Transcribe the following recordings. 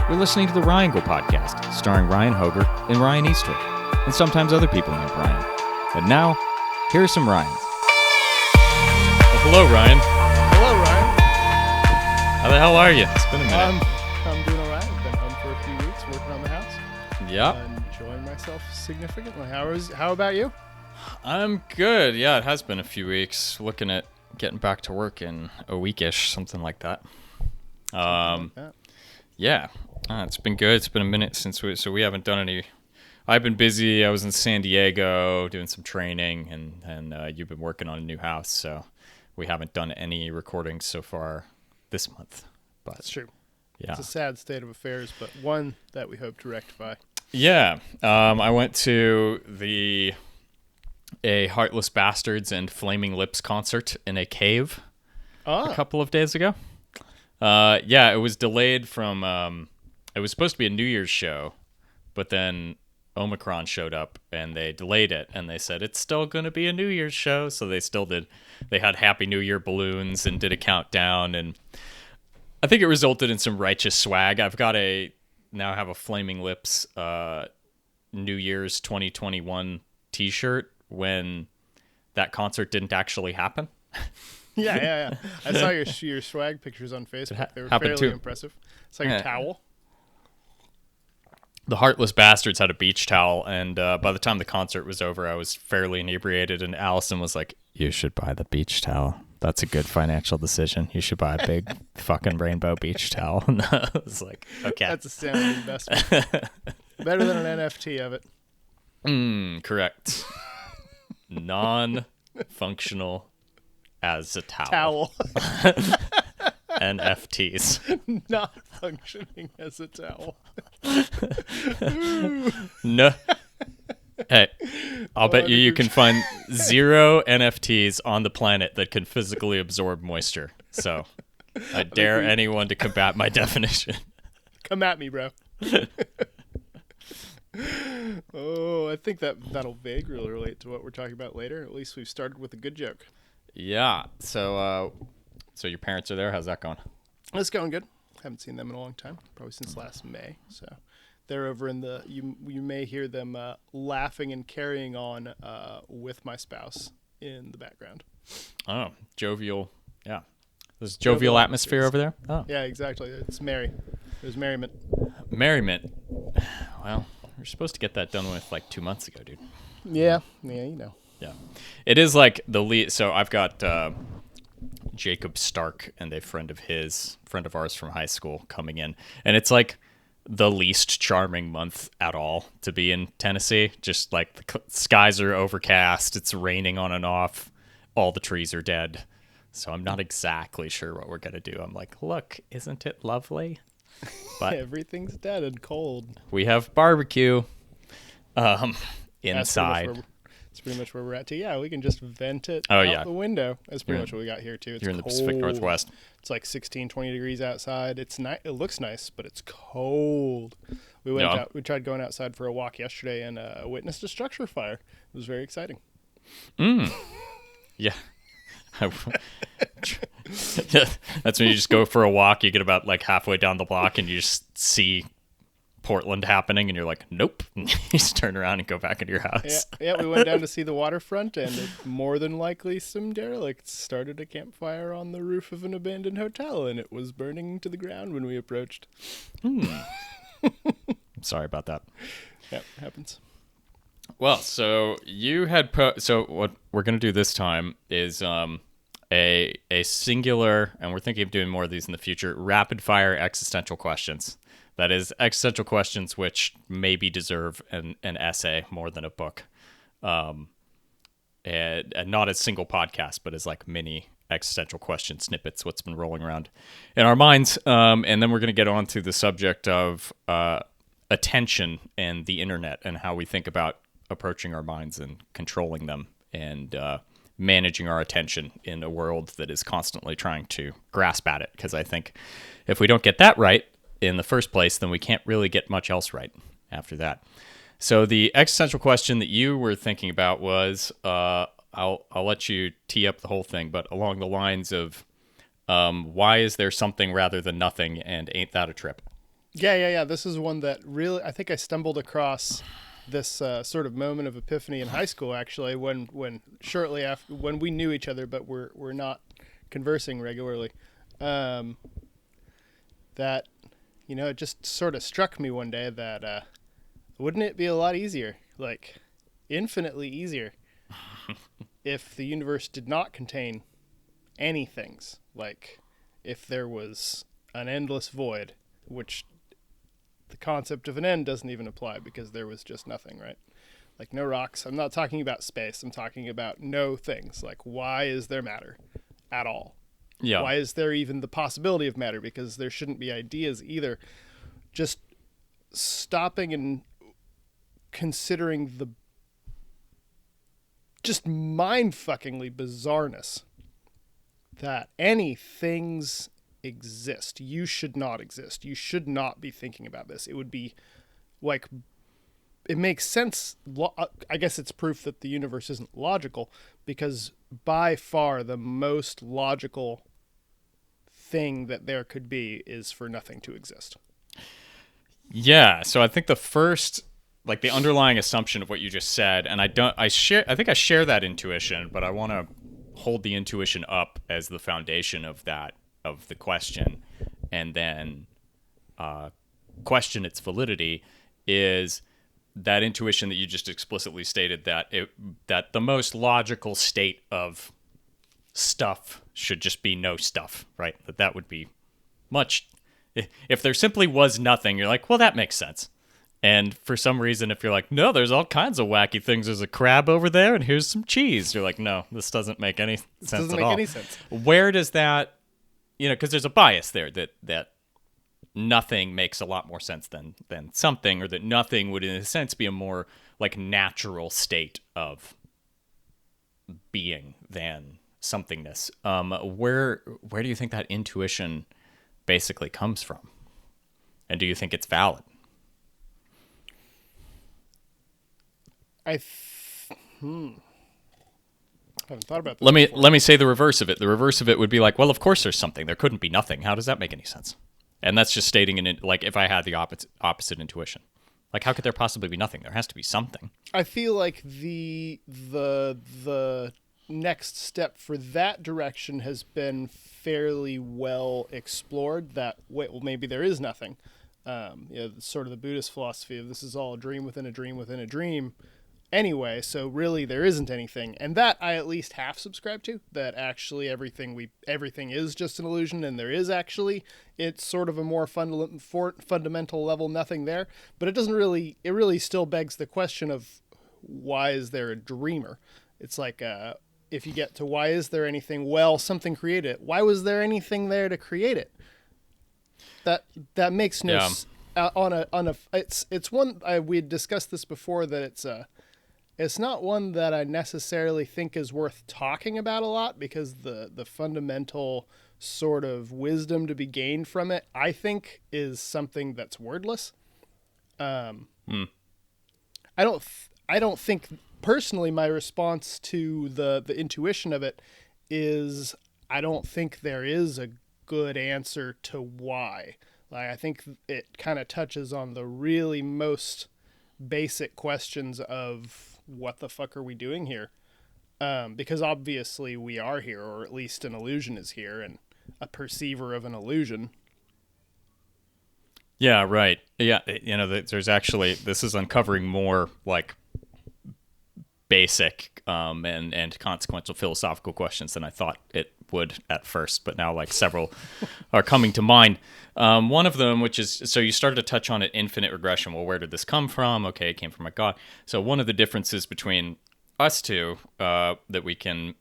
You're listening to the RyAngle podcast, starring Ryan Hoger and Ryan Eastwood, and sometimes other people named Ryan. And now, here are some Ryans. Well, hello, Ryan. Hello, Ryan. How the hell are you? It's been a minute. I'm doing all right. I've been home for a few weeks working on the house. Yeah. Enjoying myself significantly. How about you? I'm good. Yeah, it has been a few weeks. Looking at getting back to work in a weekish, something like that. Yeah. It's been good. It's been a minute since we haven't done any. I've been busy. I was in San Diego doing some training, and you've been working on a new house, so we haven't done any recordings so far this month. But that's true. Yeah. It's a sad state of affairs, but one that we hope to rectify. Yeah. I went to a Heartless Bastards and Flaming Lips concert in a cave a couple of days ago. Yeah, it was delayed from it was supposed to be a New Year's show, but then Omicron showed up and they delayed it, and they said it's still going to be a New Year's show, so they still did. They had Happy New Year balloons and did a countdown, and I think it resulted in some righteous swag. I have a Flaming Lips New Year's 2021 t-shirt when that concert didn't actually happen. Yeah. I saw your swag pictures on Facebook. They were fairly impressive. It's like a towel. The Heartless Bastards had a beach towel, and by the time the concert was over, I was fairly inebriated, and Allison was like, "You should buy the beach towel. That's a good financial decision. You should buy a big fucking rainbow beach towel." And I was like, okay. That's a sound investment. Better than an NFT of it. Correct. Non-functional as a towel. NFTs. Not functioning as a towel. No. Hey, I'll bet you can find 0 NFTs on the planet that can physically absorb moisture. So I dare anyone to combat my definition. Come at me, bro. I think that'll vaguely relate to what we're talking about later. At least we've started with a good joke. Yeah. So your parents are there. How's that going? It's going good. Haven't seen them in a long time, probably since last May. So they're over in you may hear them laughing and carrying on with my spouse in the background. Oh, jovial. Yeah. There's jovial atmosphere over there. Oh. Yeah, exactly. It's merry. There's merriment. Merriment. Well, we're supposed to get that done with like 2 months ago, dude. Yeah, you know. Yeah. It is like the lead. So I've got Jacob Stark and a friend of ours from high school coming in. And it's like the least charming month at all to be in Tennessee. Just like the skies are overcast. It's raining on and off. All the trees are dead. So I'm not exactly sure what we're going to do. I'm like, look, isn't it lovely? But everything's dead and cold. We have barbecue inside. That's pretty much where we're at too. Yeah, we can just vent it out the window. That's pretty much what we got here too. It's You're in cold. the Pacific Northwest. It's like 16, 20 degrees outside. It's It looks nice, but it's cold. We went out. We tried going outside for a walk yesterday and witnessed a structure fire. It was very exciting. Yeah. That's when you just go for a walk. You get about like halfway down the block and you just see Portland happening, and you're like, nope. You just turn around and go back into your house. Yeah, we went down to see the waterfront, and more than likely some derelicts started a campfire on the roof of an abandoned hotel, and it was burning to the ground when we approached. I'm sorry about that. Yeah, it happens. Well, so you had so what we're going to do this time is a singular, and we're thinking of doing more of these in the future, rapid fire existential questions. That is, existential questions which maybe deserve an essay more than a book. And not as single podcast, but as like mini existential question snippets, what's been rolling around in our minds. And then we're going to get on to the subject of attention and the internet and how we think about approaching our minds and controlling them and managing our attention in a world that is constantly trying to grasp at it. Because I think if we don't get that right in the first place, then we can't really get much else right after that. So the existential question that you were thinking about was, I'll let you tee up the whole thing, but along the lines of, why is there something rather than nothing, and ain't that a trip? Yeah. This is one that really, I think I stumbled across this sort of moment of epiphany in high school, actually, when shortly after, when we knew each other, but we're not conversing regularly. Um, that, it just sort of struck me one day that wouldn't it be a lot easier, like infinitely easier, if the universe did not contain any things, like if there was an endless void, which the concept of an end doesn't even apply because there was just nothing, right? Like no rocks. I'm not talking about space. I'm talking about no things. Like, why is there matter at all? Yeah. Why is there even the possibility of matter? Because there shouldn't be ideas either. Just stopping and considering the just mind-fuckingly bizarreness that any things exist. You should not exist. You should not be thinking about this. It would be like, it makes sense. I guess it's proof that the universe isn't logical, because by far the most logical thing that there could be is for nothing to exist. Yeah, so I think the first, like the underlying assumption of what you just said, and I think I share that intuition, but I want to hold the intuition up as the foundation of the question, and then question its validity, is that intuition that you just explicitly stated, that the most logical state of stuff should just be no stuff, right? That would be much. If there simply was nothing, you're like, well, that makes sense. And for some reason, if you're like, no, there's all kinds of wacky things. There's a crab over there, and here's some cheese. You're like, no, this doesn't make any sense at all. Doesn't make any sense. Where does that, because there's a bias there that nothing makes a lot more sense than something, or that nothing would, in a sense, be a more like natural state of being than somethingness. Where do you think that intuition basically comes from? And do you think it's valid? I haven't thought about that. Let me say the reverse of it. The reverse of it would be like, well, of course there's something. There couldn't be nothing. How does that make any sense? And that's just stating like if I had the opposite intuition. Like, how could there possibly be nothing? There has to be something. I feel like the next step for that direction has been fairly well explored. That, wait, well, maybe there is nothing. Sort of the Buddhist philosophy of this is all a dream within a dream within a dream. Anyway, so really there isn't anything, and that I at least half subscribe to. That actually everything is just an illusion, and there is actually, it's sort of a more fundamental level nothing there. But it really still begs the question of why is there a dreamer? It's like if you get to why is there anything? Well, something created it. Why was there anything there to create it? That makes no it's one we had discussed this before, that it's not one that I necessarily think is worth talking about a lot, because the fundamental sort of wisdom to be gained from it, I think, is something that's wordless. I don't think personally my response to the intuition of it is, I don't think there is a good answer to why. Like, I think it kind of touches on the really most basic questions of what the fuck are we doing here? Because obviously we are here, or at least an illusion is here, and a perceiver of an illusion. Yeah, right. Yeah, there's actually, this is uncovering more like basic and consequential philosophical questions than I thought it would at first, but now like several are coming to mind. One of them, which is, so you started to touch on it, infinite regression. Well, where did this come from? Okay, it came from a god. So one of the differences between us two that we can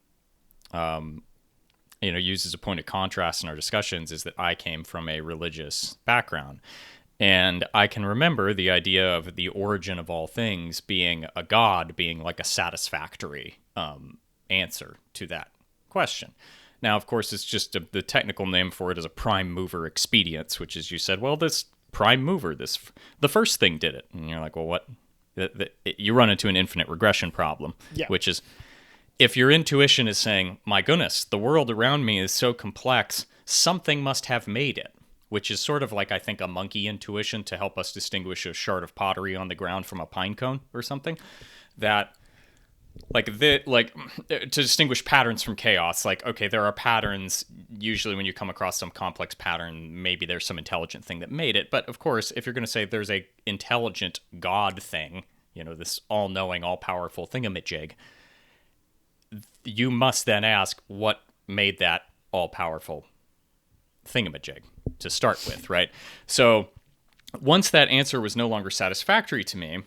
use as a point of contrast in our discussions is that I came from a religious background. And I can remember the idea of the origin of all things being a god, being like a satisfactory answer to that question. Now, of course, it's just the technical name for it is a prime mover expedience, which is, you said, well, this prime mover, the first thing did it. And you're like, well, what? You run into an infinite regression problem, which is, if your intuition is saying, my goodness, the world around me is so complex, something must have made it. which is sort of like, I think, a monkey intuition to help us distinguish a shard of pottery on the ground from a pine cone or something. That, to distinguish patterns from chaos, like, okay, there are patterns. Usually when you come across some complex pattern, maybe there's some intelligent thing that made it. But of course, if you're going to say there's a intelligent God thing, this all-knowing, all-powerful thingamajig, you must then ask what made that all-powerful thingamajig to start with, right? So once that answer was no longer satisfactory to me,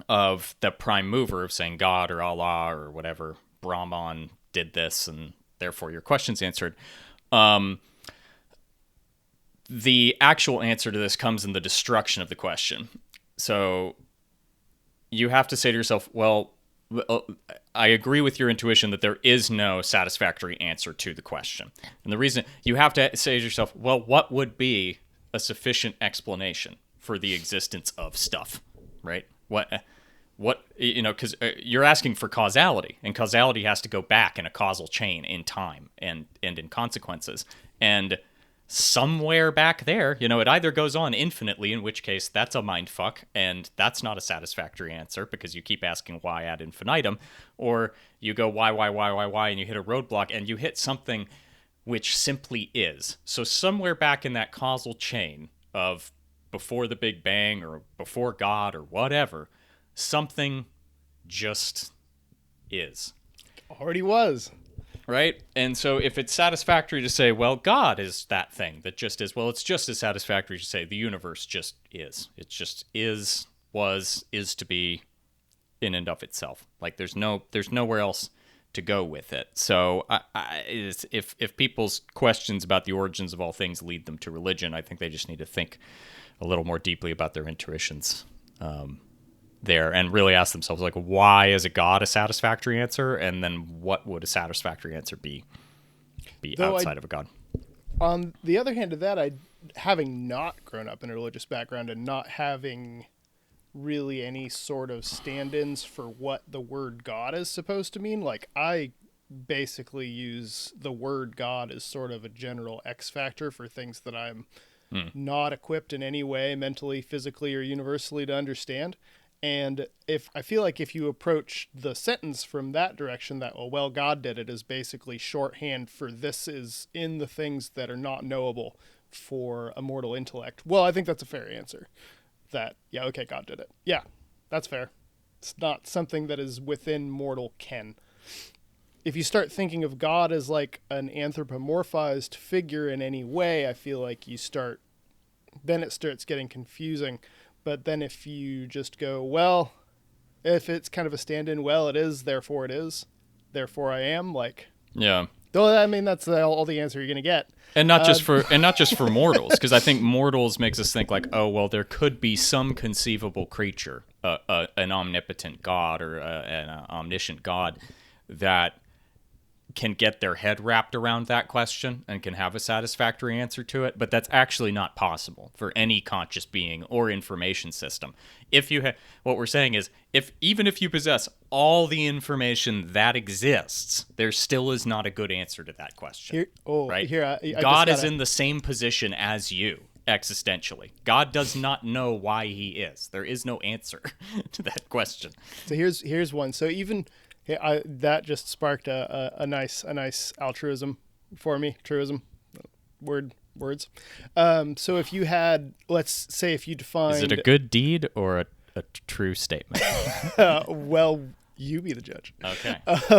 of the prime mover of saying God or Allah or whatever, Brahman did this and therefore your question's answered, the actual answer to this comes in the destruction of the question. So you have to say to yourself, well, I agree with your intuition that there is no satisfactory answer to the question. And the reason you have to say to yourself, well, what would be a sufficient explanation for the existence of stuff, right? What because you're asking for causality, and causality has to go back in a causal chain in time and in consequences. And somewhere back there, it either goes on infinitely, in which case that's a mind fuck, and that's not a satisfactory answer because you keep asking why ad infinitum, or you go why, and you hit a roadblock, and you hit something which simply is. So somewhere back in that causal chain of before the Big Bang or before God or whatever, something just is. Already was. Right? And so if it's satisfactory to say, well, God is that thing that just is, well, it's just as satisfactory to say the universe just is. It just is, was, is to be in and of itself. Like there's nowhere else to go with it. So if people's questions about the origins of all things lead them to religion, I think they just need to think a little more deeply about their intuitions there and really ask themselves, like, why is a God a satisfactory answer? And then what would a satisfactory answer be outside of a God? On the other hand of that, having not grown up in a religious background and not having really any sort of stand-ins for what the word God is supposed to mean, like I basically use the word God as sort of a general X factor for things that I'm not equipped in any way mentally, physically, or universally to understand. And I feel like if you approach the sentence from that direction, that, well, God did it, is basically shorthand for this is in the things that are not knowable for a mortal intellect. Well, I think that's a fair answer. That, yeah, okay, God did it. Yeah, that's fair. It's not something that is within mortal ken. If you start thinking of God as like an anthropomorphized figure in any way, I feel like then it starts getting confusing. But then if you just go, well, if it's kind of a stand-in, well, it is, therefore I am, like, yeah. Though I mean that's all the answer you're gonna get, and not just for mortals, because I think mortals makes us think like, oh well, there could be some conceivable creature, an omnipotent God or an omniscient God that can get their head wrapped around that question and can have a satisfactory answer to it, but that's actually not possible for any conscious being or information system. What we're saying is, even if you possess all the information that exists, there still is not a good answer to that question. Right? God is in the same position as you existentially. God does not know why he is. There is no answer to that question. So here's one. So even that just sparked a nice altruism for me. Truism, words. So if you had, let's say, if you defined, is it a good deed or a true statement? Well, you be the judge. Okay.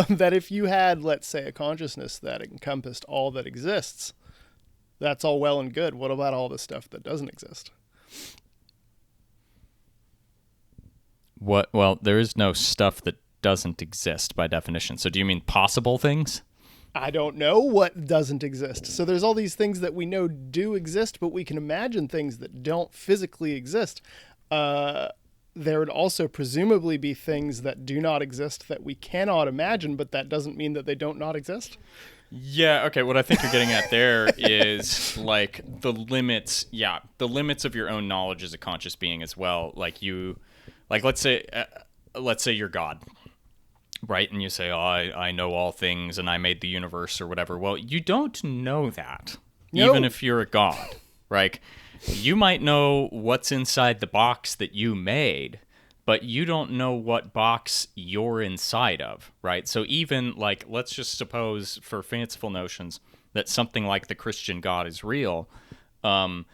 That if you had, let's say, a consciousness that encompassed all that exists, that's all well and good. What about all the stuff that doesn't exist? Well, there is no stuff that doesn't exist by definition. So do you mean possible things? I don't know what doesn't exist. So there's all these things that we know do exist, but we can imagine things that don't physically exist. There would also presumably be things that do not exist that we cannot imagine, but that doesn't mean that they don't not exist. Yeah, okay, what I think you're getting at there is like the limits of your own knowledge as a conscious being as well. Let's say you're God. Right, and you say, oh, I know all things and I made the universe or whatever. Well, you don't know that, even if you're a god. Like, you might know what's inside the box that you made, but you don't know what box you're inside of, right? So even like, let's just suppose for fanciful notions that something like the Christian God is real. From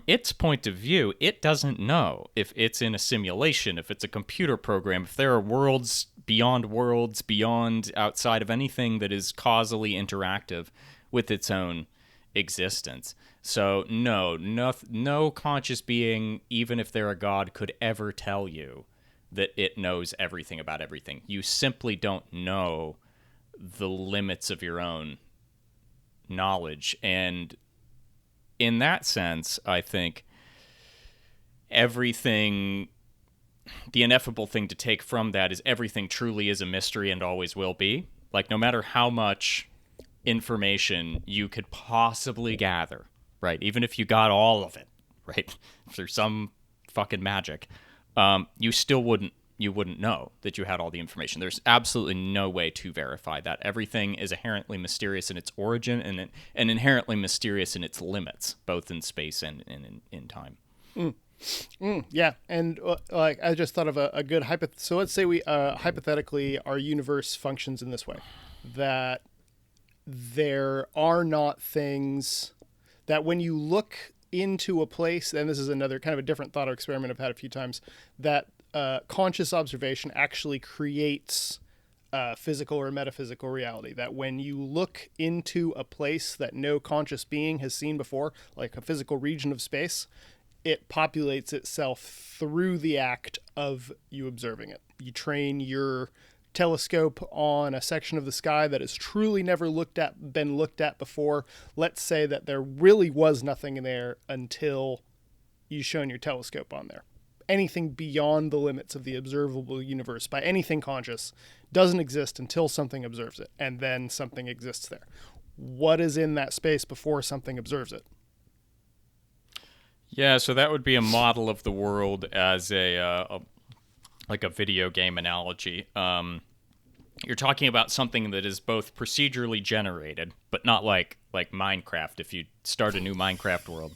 its point of view, it doesn't know if it's in a simulation, if it's a computer program, if there are worlds, beyond outside of anything that is causally interactive with its own existence. So no conscious being, even if they're a god, could ever tell you that it knows everything about everything. You simply don't know the limits of your own knowledge. And in that sense, I think everything, the ineffable thing to take from that is everything truly is a mystery and always will be. Like, no matter how much information you could possibly gather, right? Even if you got all of it, right? Through some fucking magic, you wouldn't know that you had all the information. There's absolutely no way to verify that. Everything is inherently mysterious in its origin and inherently mysterious in its limits, both in space and in time. Yeah, and like I just thought of a good so let's say we hypothetically our universe functions in this way, that there are not things that when you look into a place, and this is another kind of a different thought experiment I've had a few times, that conscious observation actually creates physical or metaphysical reality. That when you look into a place that no conscious being has seen before, like a physical region of space, it populates itself through the act of you observing it. You train your telescope on a section of the sky that has truly never been looked at before. Let's say that there really was nothing in there until you shone your telescope on there. Anything beyond the limits of the observable universe by anything conscious doesn't exist until something observes it, and then something exists there. What is in that space before something observes it? Yeah, so that would be a model of the world as a video game analogy. You're talking about something that is both procedurally generated, but not like Minecraft. If you start a new Minecraft world,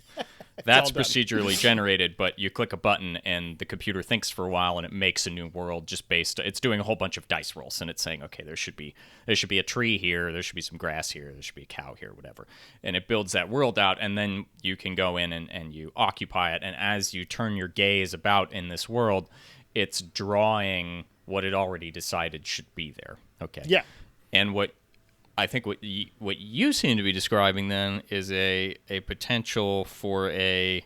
that's procedurally generated, but you click a button and the computer thinks for a while and it makes a new world just it's doing a whole bunch of dice rolls, and it's saying, okay, there should be a tree here, there should be some grass here, there should be a cow here, whatever. And it builds that world out, and then you can go in and you occupy it. And as you turn your gaze about in this world, it's drawing what it already decided should be there. Okay. Yeah. And what you seem to be describing then is a potential for a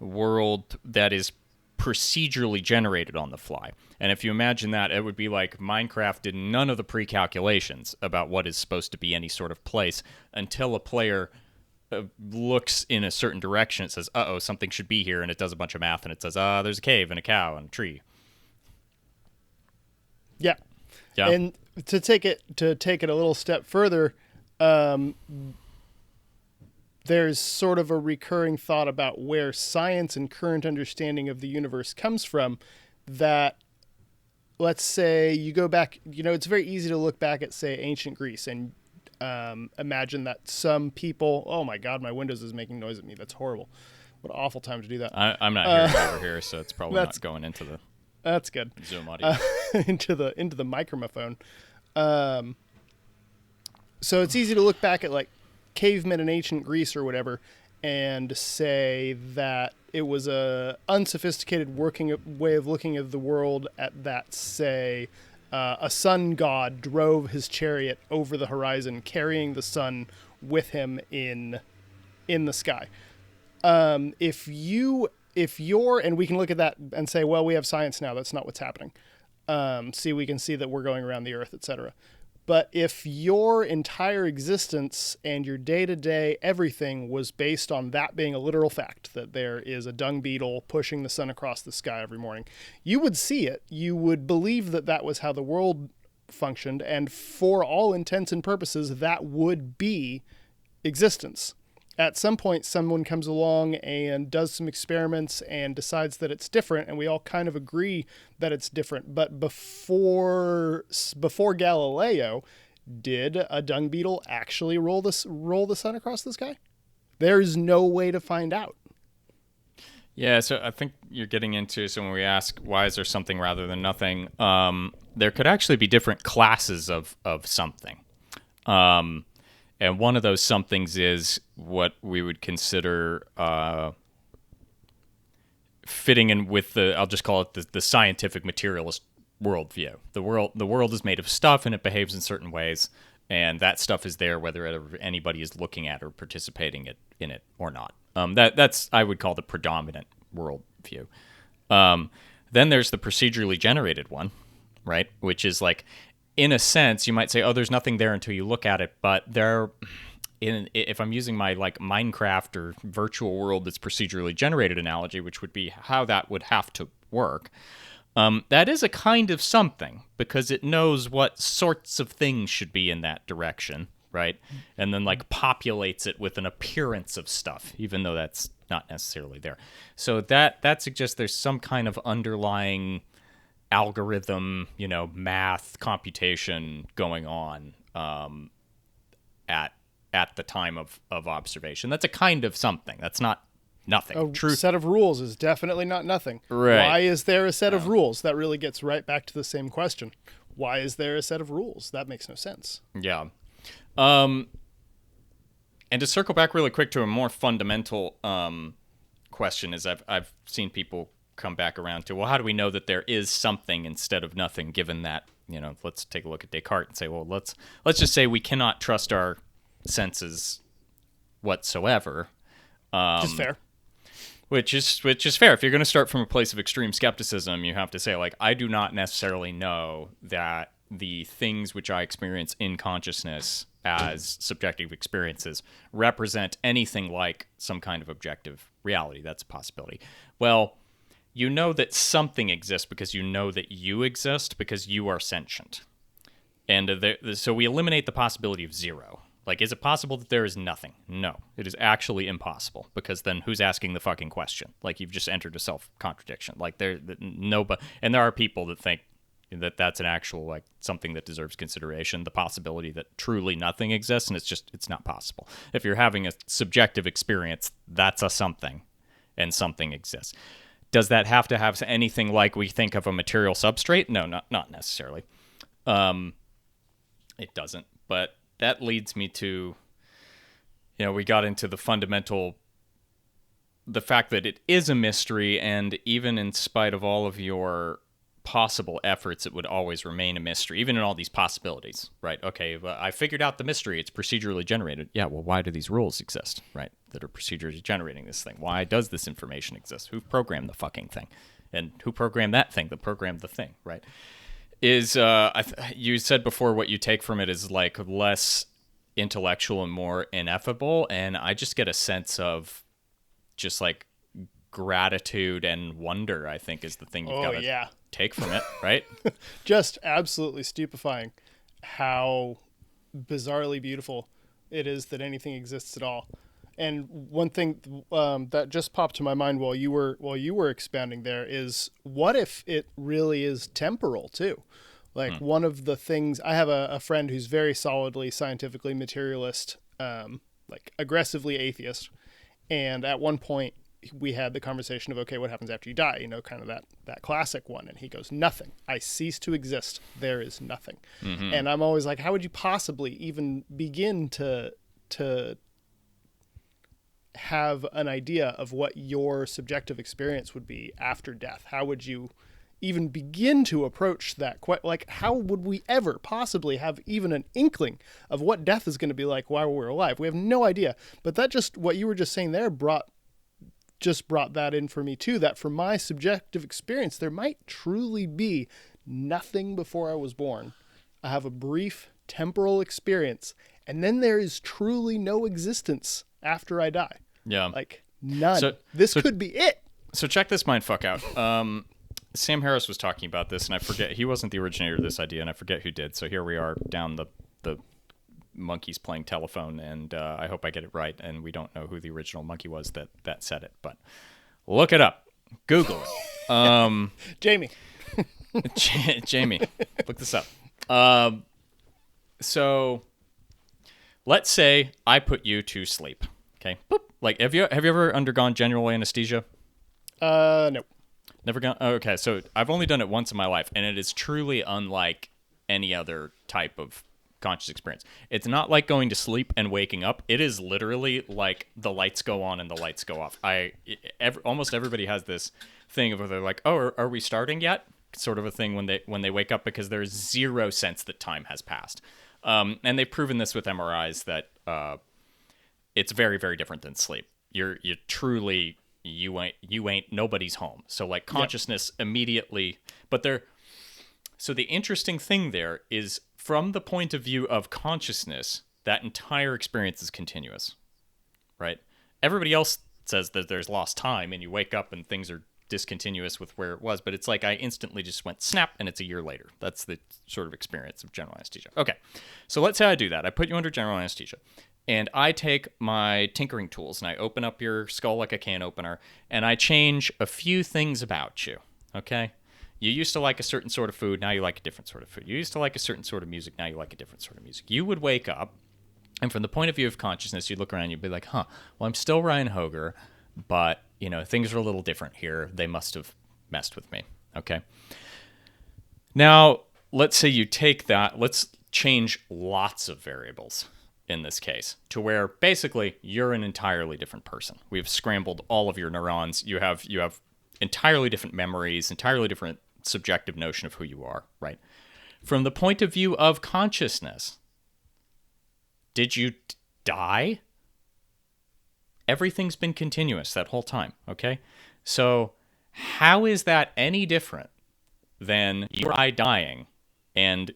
world that is procedurally generated on the fly. And if you imagine that, it would be like Minecraft did none of the pre-calculations about what is supposed to be any sort of place until a player looks in a certain direction. It says, uh-oh, something should be here, and it does a bunch of math, and it says, there's a cave and a cow and a tree. Yeah. Yeah. And to take it a little step further, there's sort of a recurring thought about where science and current understanding of the universe comes from. That, let's say you go back, it's very easy to look back at, say, ancient Greece and imagine that some people, oh my God, my Windows is making noise at me. That's horrible. What an awful time to do that. I'm not hearing it over here, so it's probably not going into the That's good. Zoom audio. Into the microphone. So it's easy to look back at like cavemen in ancient Greece or whatever and say that it was a unsophisticated way of looking at the world, at that, say, a sun god drove his chariot over the horizon, carrying the sun with him in the sky. If you're, and we can look at that and say, well, we have science now, that's not what's happening. We can see that we're going around the earth, etc. But if your entire existence and your day-to-day everything was based on that being a literal fact, that there is a dung beetle pushing the sun across the sky every morning, you would see it. You would believe that that was how the world functioned, and for all intents and purposes, that would be existence. At some point, someone comes along and does some experiments and decides that it's different, and we all kind of agree that it's different. But before Galileo, did a dung beetle actually roll the sun across the sky? There's no way to find out. Yeah, so I think you're getting into, so when we ask why is there something rather than nothing, there could actually be different classes of something. And one of those somethings is what we would consider fitting in with I'll just call it the scientific materialist worldview. The world is made of stuff and it behaves in certain ways, and that stuff is there whether anybody is looking at or participating in it or not. That's I would call the predominant worldview. Then there's the procedurally generated one, right? Which is like, in a sense, you might say, oh, there's nothing there until you look at it, but if I'm using my like Minecraft or virtual world that's procedurally generated analogy, which would be how that would have to work, that is a kind of something because it knows what sorts of things should be in that direction, right? And then like populates it with an appearance of stuff, even though that's not necessarily there. So that suggests there's some kind of underlying algorithm, math, computation going on at the time of observation. That's a kind of something. That's not nothing. A set of rules is definitely not nothing. Right. Why is there a set of rules? That really gets right back to the same question. Why is there a set of rules? That makes no sense. Yeah. And to circle back really quick to a more fundamental question is I've seen people come back around to, well, how do we know that there is something instead of nothing, given that, let's take a look at Descartes and say, well, let's just say we cannot trust our senses whatsoever. Just fair. Which is fair. If you're going to start from a place of extreme skepticism, you have to say, like, I do not necessarily know that the things which I experience in consciousness as subjective experiences represent anything like some kind of objective reality. That's a possibility. Well, you know that something exists because you know that you exist because you are sentient. And so we eliminate the possibility of zero. Like, is it possible that there is nothing? No, it is actually impossible, because then who's asking the fucking question? Like, you've just entered a self-contradiction. Like, and there are people that think that that's an actual, like, something that deserves consideration, the possibility that truly nothing exists, and it's not possible. If you're having a subjective experience, that's a something, and something exists. Does that have to have anything like we think of a material substrate? No, not necessarily. It doesn't, but that leads me to, we got into the fact that it is a mystery, and even in spite of all of your possible efforts, it would always remain a mystery, even in all these possibilities, right? Okay, well, I figured out the mystery. It's procedurally generated. Yeah, well, why do these rules exist, right, that are procedurally generating this thing? Why does this information exist? Who programmed the fucking thing? And who programmed that thing that programmed the thing, right? You said before what you take from it is like less intellectual and more ineffable, and I just get a sense of just like gratitude and wonder, I think, is the thing you've got to take from it, right? Just absolutely stupefying how bizarrely beautiful it is that anything exists at all. And one thing that just popped to my mind while you were expounding there is, what if it really is temporal too? Like, one of the things, I have a friend who's very solidly scientifically materialist, like aggressively atheist. And at one point we had the conversation of, okay, what happens after you die? Kind of that classic one. And he goes, nothing. I cease to exist. There is nothing. Mm-hmm. And I'm always like, how would you possibly even begin to have an idea of what your subjective experience would be after death? How would you even begin to approach that? Like, how would we ever possibly have even an inkling of what death is going to be like while we're alive? We have no idea. But that just, what you were just saying there brought that in for me too, that for my subjective experience, there might truly be nothing before I was born. I have a brief temporal experience, and then there is truly no existence after I die. Yeah. Like, none. This could be it. So check this mindfuck out. Sam Harris was talking about this, and I forget, he wasn't the originator of this idea, and I forget who did. So here we are down the monkeys playing telephone, and I hope I get it right, and we don't know who the original monkey was that said it, but look it up. Google it. Jamie. Jamie, look this up. So let's say I put you to sleep, Okay. Boop. Like, have you ever undergone general anesthesia? No. Never gone. Oh, okay, so I've only done it once in my life, and it is truly unlike any other type of conscious experience. It's not like going to sleep and waking up. It is literally like the lights go on and the lights go off. Almost everybody has this thing of where they're like, "Oh, are we starting yet?" Sort of a thing when they wake up, because there's zero sense that time has passed. And they've proven this with MRIs that it's very, very different than sleep. You truly you ain't nobody's home. So like consciousness immediately, but so the interesting thing there is, from the point of view of consciousness, that entire experience is continuous, right? Everybody else says that there's lost time and you wake up and things are discontinuous with where it was, but it's like I instantly just went snap and it's a year later. That's the sort of experience of general anesthesia. Okay, so let's say I do that. I put you under general anesthesia, and I take my tinkering tools and I open up your skull like a can opener, and I change a few things about you, okay? You used to like a certain sort of food, now you like a different sort of food. You used to like a certain sort of music, now you like a different sort of music. You would wake up, and from the point of view of consciousness, you'd look around and you'd be like, well, I'm still Ryan Hoger, but, things are a little different here. They must have messed with me, okay? Now, let's say you take that, let's change lots of variables in this case, to where basically you're an entirely different person. We've scrambled all of your neurons. You have entirely different memories, entirely different subjective notion of who you are, right? From the point of view of consciousness, did you die? Everything's been continuous that whole time, okay? So how is that any different than you or I dying and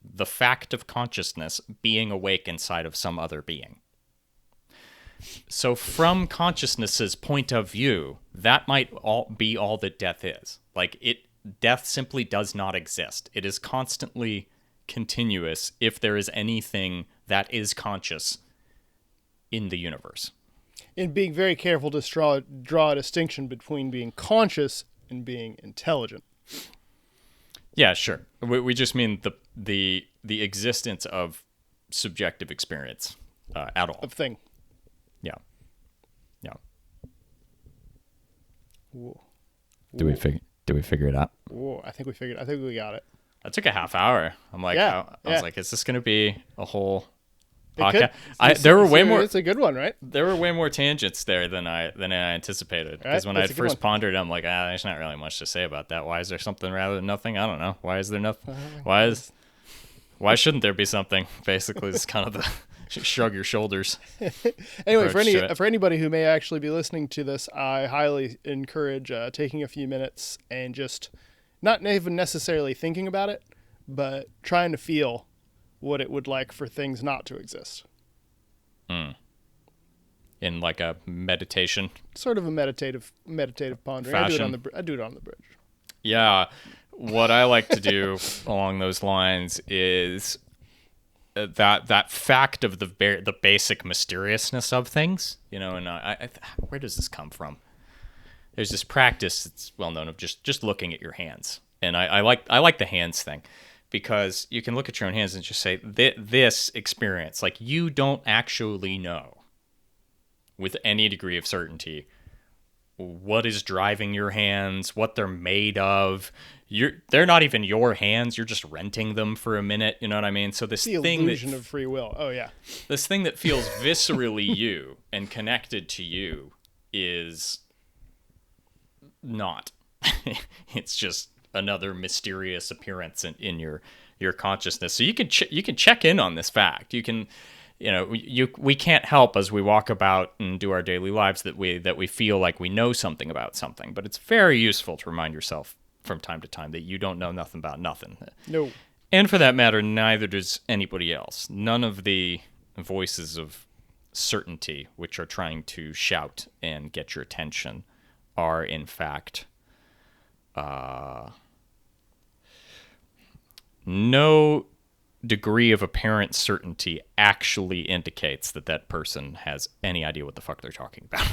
the fact of consciousness being awake inside of some other being? So from consciousness's point of view, that might be all that death is. Death simply does not exist. It is constantly continuous if there is anything that is conscious in the universe. And being very careful to draw a distinction between being conscious and being intelligent. Yeah, sure. We just mean the existence of subjective experience at all. Of thing. Yeah. Yeah. Whoa. Do we figure it out? Whoa, I think we got it. That took a half hour. I'm like, I was like, is this going to be a whole podcast? There were way more. It's a good one, right? There were way more tangents there than I anticipated. Because when I first pondered, I'm like, there's not really much to say about that. Why is there something rather than nothing? I don't know. Why is there nothing? Why shouldn't there be something? Basically, it's kind of the shrug your shoulders. Anyway, for anybody who may actually be listening to this, I highly encourage taking a few minutes and just not even necessarily thinking about it, but trying to feel what it would like for things not to exist. In like a meditation, sort of a meditative pondering. I do it on the bridge. Yeah, what I like to do along those lines is that fact of the basic mysteriousness of things, and where does this come from? There's this practice that's well known of just looking at your hands, and I like the hands thing, because you can look at your own hands and just say this experience, like, you don't actually know with any degree of certainty what is driving your hands, what they're made of. They're not even your hands. You're just renting them for a minute. You know what I mean? So the illusion of free will. Oh yeah. This thing that feels viscerally you and connected to you is not. It's just another mysterious appearance in your consciousness. So you can check in on this fact. You can. We can't help as we walk about and do our daily lives that we feel like we know something about something, but it's very useful to remind yourself from time to time that you don't know nothing about nothing. No. And for that matter, neither does anybody else. None of the voices of certainty, which are trying to shout and get your attention, are in fact no degree of apparent certainty actually indicates that person has any idea what the fuck they're talking about.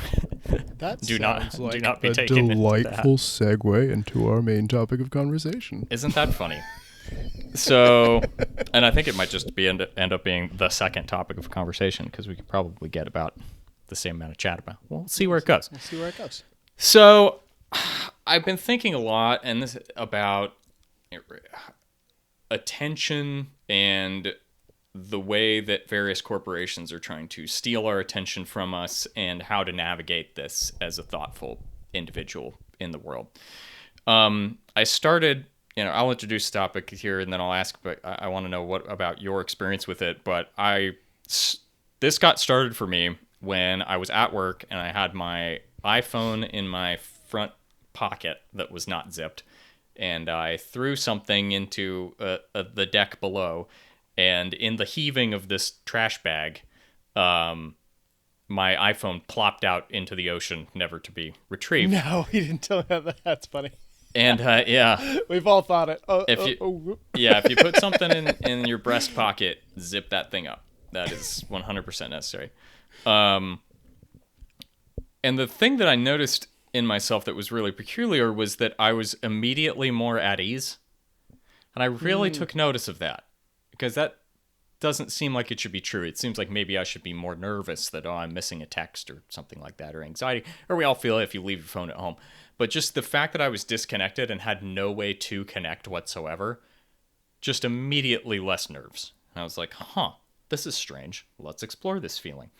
That do not be a taken delightful segue into our main topic of conversation. Isn't that funny? So, and I think it might just end up being the second topic of conversation, because we could probably get about the same amount of chat about. We'll see where it goes. We'll see where it goes. So I've been thinking a lot and this about attention and the way that various corporations are trying to steal our attention from us and how to navigate this as a thoughtful individual in the world. I started, I'll introduce the topic here and then I'll ask, but I want to know what about your experience with it. But this got started for me when I was at work and I had my iPhone in my front pocket that was not zipped. And I threw something into the deck below. And in the heaving of this trash bag, my iPhone plopped out into the ocean, never to be retrieved. No, he didn't tell me that. That's funny. And yeah, we've all thought it. If you put something in your breast pocket, zip that thing up. That is 100% necessary. And the thing that I noticed in myself that was really peculiar was that I was immediately more at ease. And I really took notice of that. Because that doesn't seem like it should be true. It seems like maybe I should be more nervous that, I'm missing a text or something like that, or anxiety, or we all feel it if you leave your phone at home. But just the fact that I was disconnected and had no way to connect whatsoever, just immediately less nerves. And I was like, this is strange. Let's explore this feeling.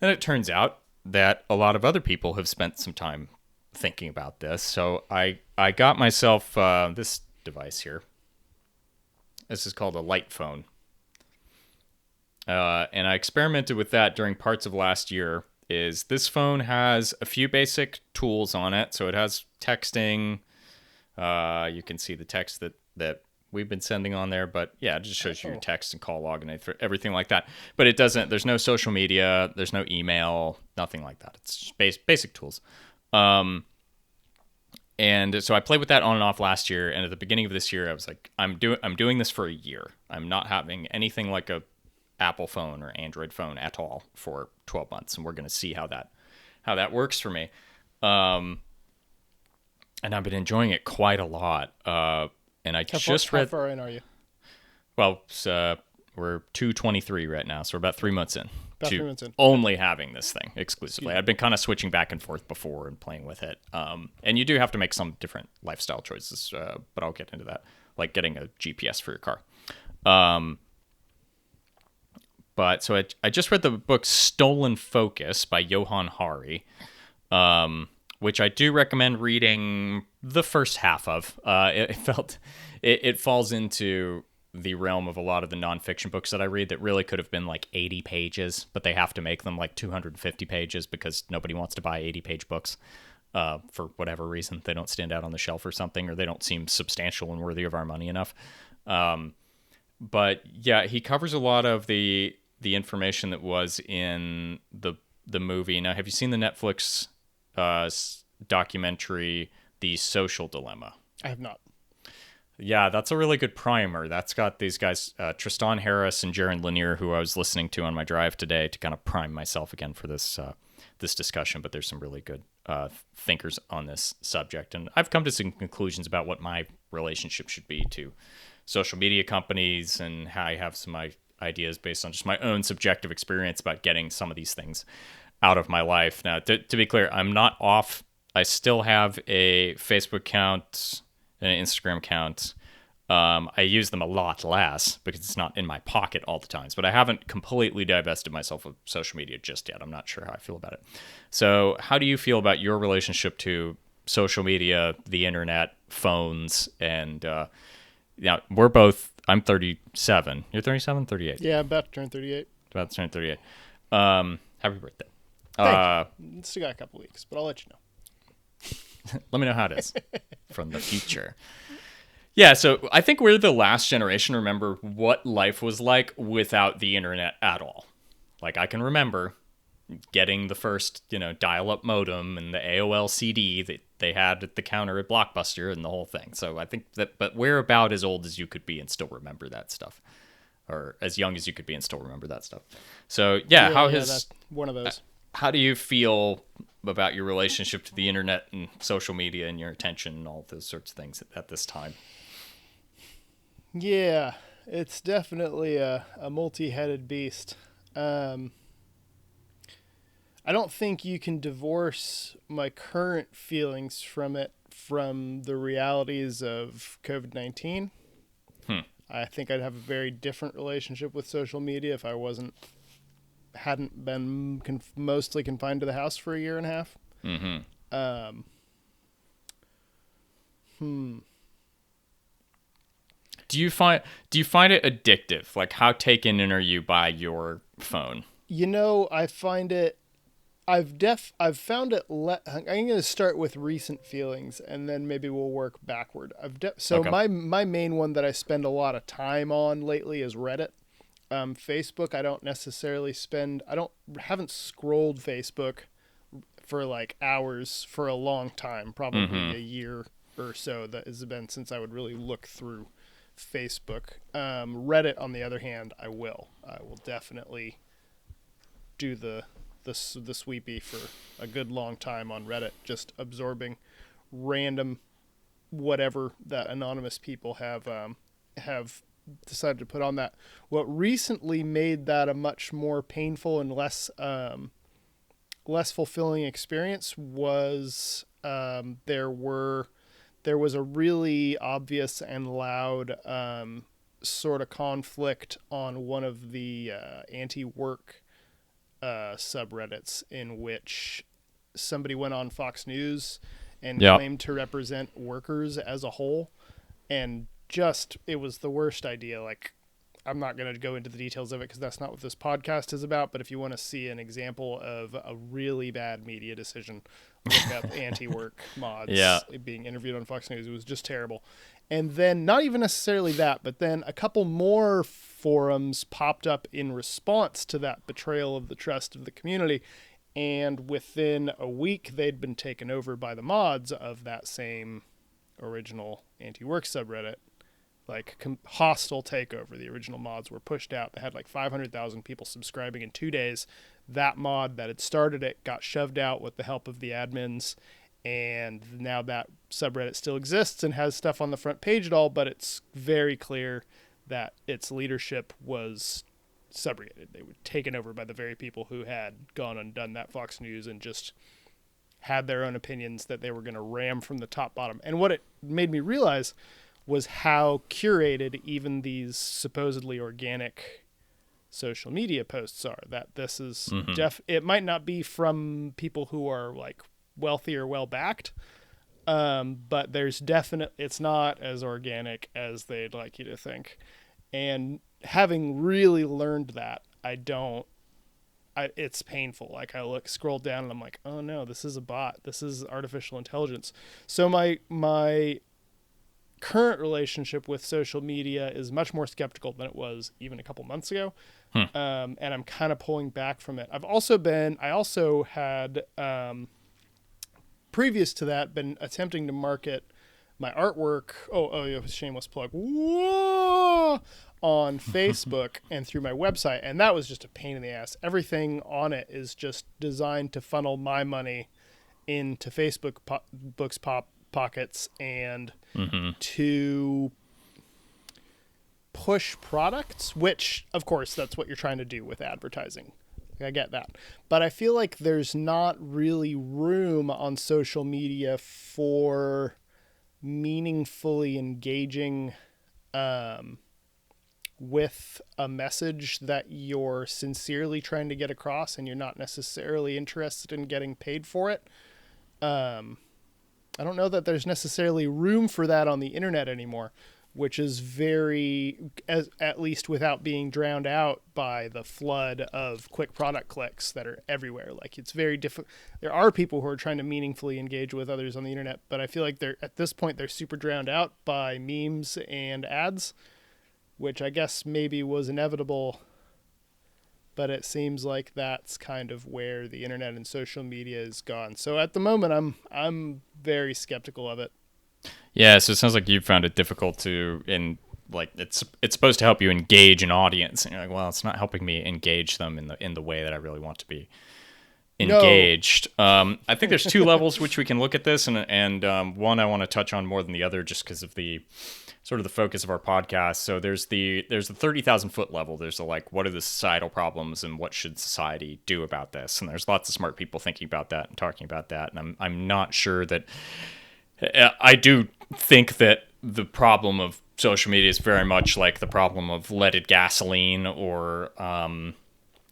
And it turns out that a lot of other people have spent some time thinking about this. So I got myself this device here. This is called a light phone. And I experimented with that during parts of last year. This phone has a few basic tools on it. So it has texting. You can see the text that we've been sending on there. But yeah, it just shows you your text and call log and everything like that. But it doesn't, there's no social media. There's no email, nothing like that. It's just basic tools. And so I played with that on and off last year, and at the beginning of this year, I was like, I'm doing this for a year. I'm not having anything like a Apple phone or Android phone at all for 12 months, and we're going to see how that works for me. And I've been enjoying it quite a lot. And I just read. How far in are you? Well, we're 223 right now, so we're about 3 months in. About 3 months in. Only having this thing exclusively. I've been kind of switching back and forth before and playing with it. And you do have to make some different lifestyle choices, but I'll get into that, like getting a GPS for your car. But so I just read the book Stolen Focus by Johann Hari, which I do recommend reading the first half of. It falls into the realm of a lot of the nonfiction books that I read that really could have been like 80 pages, but they have to make them like 250 pages because nobody wants to buy 80-page books for whatever reason. They don't stand out on the shelf or something, or they don't seem substantial and worthy of our money enough. But yeah, he covers a lot of the information that was in the movie. Now, have you seen the Netflix documentary, The Social Dilemma? I have not. Yeah, that's a really good primer. That's got these guys, Tristan Harris and Jaron Lanier, who I was listening to on my drive today to kind of prime myself again for this discussion. But there's some really good thinkers on this subject. And I've come to some conclusions about what my relationship should be to social media companies and how I have some ideas based on just my own subjective experience about getting some of these things out of my life. Now, to be clear, I'm not off. I still have a Facebook account, an Instagram account. I use them a lot less because it's not in my pocket all the times, but I haven't completely divested myself of social media just yet. I'm not sure how I feel about it. So how do you feel about your relationship to social media, the internet, phones, and I'm 37. You're 37, 38? Yeah, I'm about to turn 38. About to turn 38. Happy birthday. Thank you. Still got a couple weeks, but I'll let you know. Let me know how it is from the future. Yeah, so I think we're the last generation to remember what life was like without the internet at all. Like, I can remember getting the first, dial-up modem and the AOL CD that they had at the counter at Blockbuster and the whole thing. So I think but we're about as old as you could be and still remember that stuff. Or as young as you could be and still remember that stuff. So, that's one of those. How do you feel about your relationship to the internet and social media and your attention and all those sorts of things at this time? Yeah, it's definitely a multi-headed beast. I I don't think you can divorce my current feelings from it from the realities of COVID-19. I think I'd have a very different relationship with social media if I hadn't been mostly confined to the house for a year and a half. Do you find it addictive? Like, how taken in are you by your phone? I find it. I've found it. I'm going to start with recent feelings, and then maybe we'll work backward. Okay. My main one that I spend a lot of time on lately is Reddit. Facebook, I don't necessarily spend. Haven't scrolled Facebook for like hours for a long time, probably a year or so. That has been since I would really look through Facebook. Reddit, on the other hand, I will definitely do the sweepy for a good long time on Reddit, just absorbing random whatever that anonymous people have decided to put on that. What recently made that a much more painful and less fulfilling experience was there was a really obvious and loud sort of conflict on one of the anti-work subreddits, in which somebody went on Fox News and claimed to represent workers as a whole, and just, it was the worst idea. Like, I'm not going to go into the details of it because that's not what this podcast is about, but if you want to see an example of a really bad media decision, look up anti-work mods being interviewed on Fox News. It was just terrible. And then, not even necessarily that, but then a couple more forums popped up in response to that betrayal of the trust of the community, and within a week they'd been taken over by the mods of that same original anti-work subreddit. Like, hostile takeover. The original mods were pushed out. They had like 500,000 people subscribing in 2 days. That mod that had started it got shoved out with the help of the admins, and now that subreddit still exists and has stuff on the front page at all, but it's very clear that its leadership was subrogated. They were taken over by the very people who had gone and done that Fox News and just had their own opinions that they were going to ram from the top bottom. And what it made me realize was how curated even these supposedly organic social media posts are. That this is it might not be from people who are like wealthy or well backed, but there's it's not as organic as they'd like you to think. And having really learned that, it's painful. Like, I scroll down and I'm like, oh no, this is a bot. This is artificial intelligence. So my current relationship with social media is much more skeptical than it was even a couple months ago. And I'm kind of pulling back from it. I also had, previous to that, been attempting to market my artwork. Shameless plug. Whoa! On Facebook and through my website. And that was just a pain in the ass. Everything on it is just designed to funnel my money into Facebook books pockets and to push products, which of course that's what you're trying to do with advertising. I get that. But I feel like there's not really room on social media for meaningfully engaging with a message that you're sincerely trying to get across and you're not necessarily interested in getting paid for it. I don't know that there's necessarily room for that on the internet anymore, which is at least without being drowned out by the flood of quick product clicks that are everywhere. Like, it's very difficult. There are people who are trying to meaningfully engage with others on the internet, but I feel like at this point they're super drowned out by memes and ads, which I guess maybe was inevitable, but it seems like that's kind of where the internet and social media is gone. So at the moment, I'm very skeptical of it. Yeah, so it sounds like you found it difficult it's supposed to help you engage an audience, and you're like, well, it's not helping me engage them in the way that I really want to be engaged. No. I think there's two levels which we can look at this, and one I want to touch on more than the other, just because of the sort of the focus of our podcast. So there's the 30,000 foot level. There's the like, what are the societal problems and what should society do about this? And there's lots of smart people thinking about that and talking about that. And I'm not sure that I do think that the problem of social media is very much like the problem of leaded gasoline or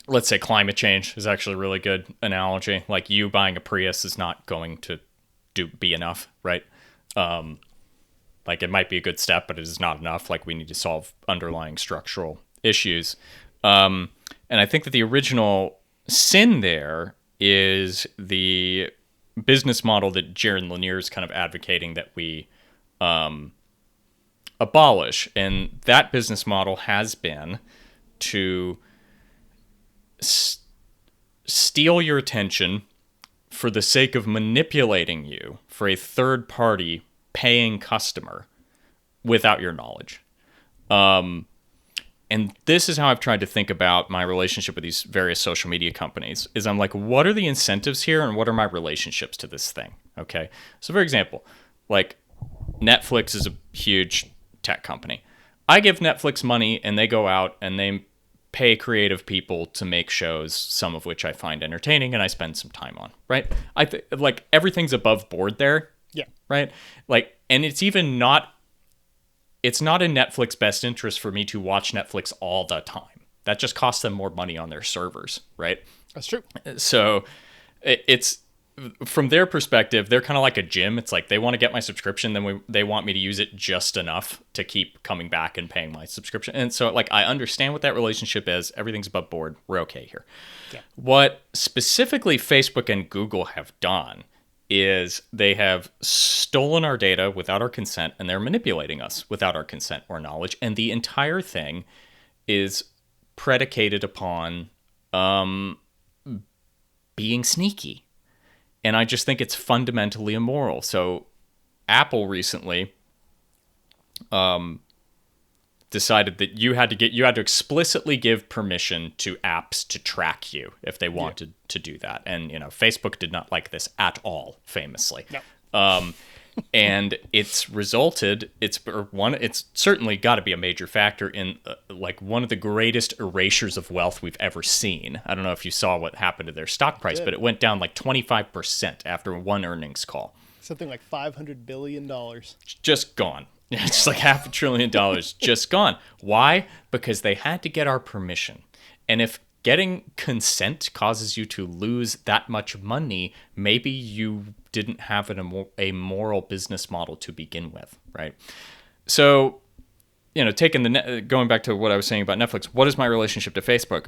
let's say climate change is actually a really good analogy. Like you buying a Prius is not going to be enough, right? Like it might be a good step, but it is not enough. Like we need to solve underlying structural issues. And I think that the original sin there is the business model that Jaron Lanier is kind of advocating that we abolish. And that business model has been to steal your attention for the sake of manipulating you for a third party paying customer without your knowledge. And this is how I've tried to think about my relationship with these various social media companies is I'm like, what are the incentives here and what are my relationships to this thing? Okay. So for example, like Netflix is a huge tech company. I give Netflix money and they go out and they pay creative people to make shows, some of which I find entertaining and I spend some time on, right? Like everything's above board there. Yeah. Right? Like, and it's even it's not in Netflix's best interest for me to watch Netflix all the time. That just costs them more money on their servers, right? That's true. So it's from their perspective, they're kind of like a gym. It's like they want to get my subscription, then they want me to use it just enough to keep coming back and paying my subscription. And so like I understand what that relationship is. Everything's above board. We're okay here. Yeah. What specifically Facebook and Google have done is they have stolen our data without our consent and they're manipulating us without our consent or knowledge. And the entire thing is predicated upon being sneaky. And I just think it's fundamentally immoral. So Apple recently decided that you had to explicitly give permission to apps to track you if they wanted to do that. And Facebook did not like this at all, famously. No. And it's resulted. It's certainly got to be a major factor in like one of the greatest erasures of wealth we've ever seen. I don't know if you saw what happened to their stock price, but it went down like 25% after one earnings call. Something like $500 billion. Just gone. It's like $500 billion just gone. Why? Because they had to get our permission. And if getting consent causes you to lose that much money, maybe you didn't have a moral business model to begin with, right? So, going back to what I was saying about Netflix, what is my relationship to Facebook?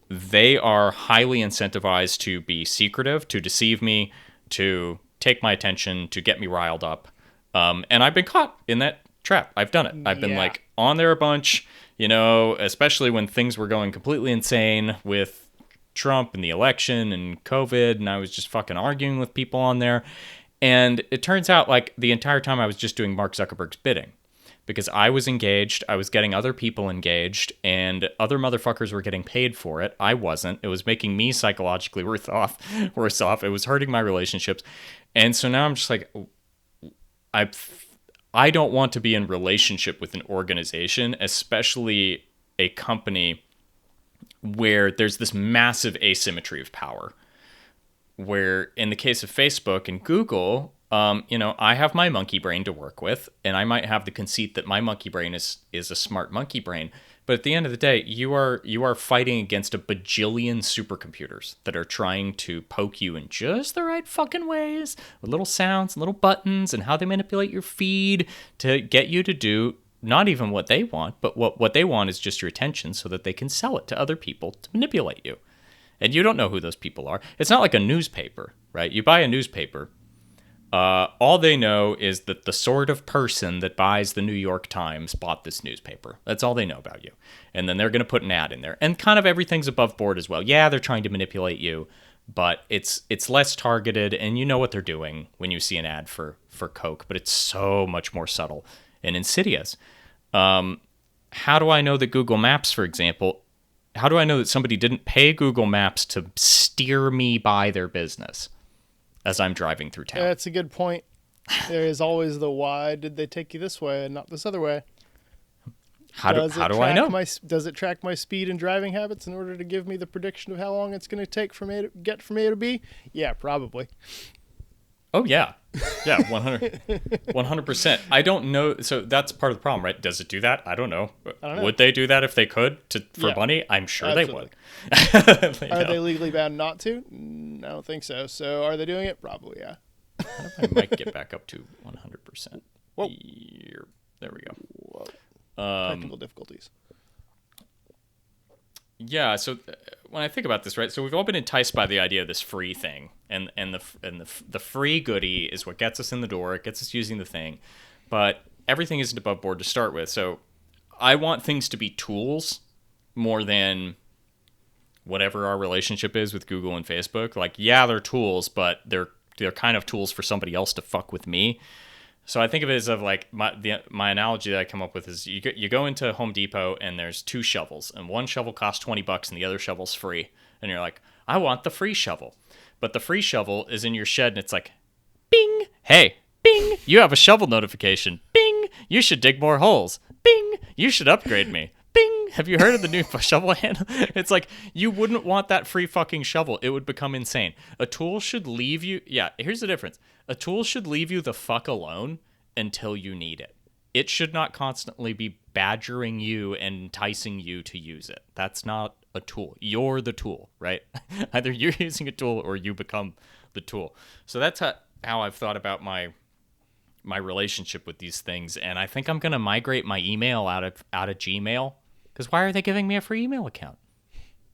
They are highly incentivized to be secretive, to deceive me, to take my attention, to get me riled up. And I've been caught in that trap. I've done it. I've been like on there a bunch, especially when things were going completely insane with Trump and the election and COVID, and I was just fucking arguing with people on there. And it turns out like the entire time I was just doing Mark Zuckerberg's bidding because I was engaged, I was getting other people engaged, and other motherfuckers were getting paid for it. I wasn't. It was making me psychologically worse off. It was hurting my relationships. And so now I'm just like, I don't want to be in relationship with an organization, especially a company where there's this massive asymmetry of power. Where in the case of Facebook and Google, I have my monkey brain to work with, and I might have the conceit that my monkey brain is a smart monkey brain. But at the end of the day, you are fighting against a bajillion supercomputers that are trying to poke you in just the right fucking ways, with little sounds, little buttons, and how they manipulate your feed to get you to do not even what they want, but what they want is just your attention so that they can sell it to other people to manipulate you. And you don't know who those people are. It's not like a newspaper, right? You buy a newspaper. All they know is that the sort of person that buys the New York Times bought this newspaper. That's all they know about you. And then they're going to put an ad in there. And kind of everything's above board as well. Yeah, they're trying to manipulate you, but it's less targeted, and you know what they're doing when you see an ad for Coke, but it's so much more subtle and insidious. How do I know that Google Maps, for example, how do I know that somebody didn't pay Google Maps to steer me by their business as I'm driving through town? That's a good point. There is always the why did they take you this way and not this other way? How do I know? Does it track my speed and driving habits in order to give me the prediction of how long it's going to take get from A to B? Yeah, probably. Oh, yeah. Yeah, 100%. I don't know. So that's part of the problem, right? Does it do that? I don't know. Would they do that if they could for money? I'm sure absolutely. They would. Are they legally bound not to? I don't think so. So are they doing it? Probably, yeah. I might get back up to 100%. Whoa. There we go. Whoa. Technical difficulties. Yeah, so when I think about this, right? So we've all been enticed by the idea of this free thing, and the free goodie is what gets us in the door. It gets us using the thing, but everything isn't above board to start with. So I want things to be tools more than whatever our relationship is with Google and Facebook. Like, yeah, they're tools, but they're kind of tools for somebody else to fuck with me. So I think of it as like my analogy that I come up with is you go into Home Depot and there's two shovels, and one shovel costs $20 and the other shovel's free, and you're like, I want the free shovel, but the free shovel is in your shed and it's like, bing, hey, bing, you have a shovel notification, bing, you should dig more holes, bing, you should upgrade me, bing, have you heard of the new shovel handle? It's like, you wouldn't want that free fucking shovel. It would become insane. A tool should leave you. Yeah, here's the difference. A tool should leave you the fuck alone until you need it. It should not constantly be badgering you and enticing you to use it. That's not a tool. You're the tool, right? Either you're using a tool or you become the tool. So that's how I've thought about my relationship with these things. And I think I'm going to migrate my email out of Gmail. Because why are they giving me a free email account?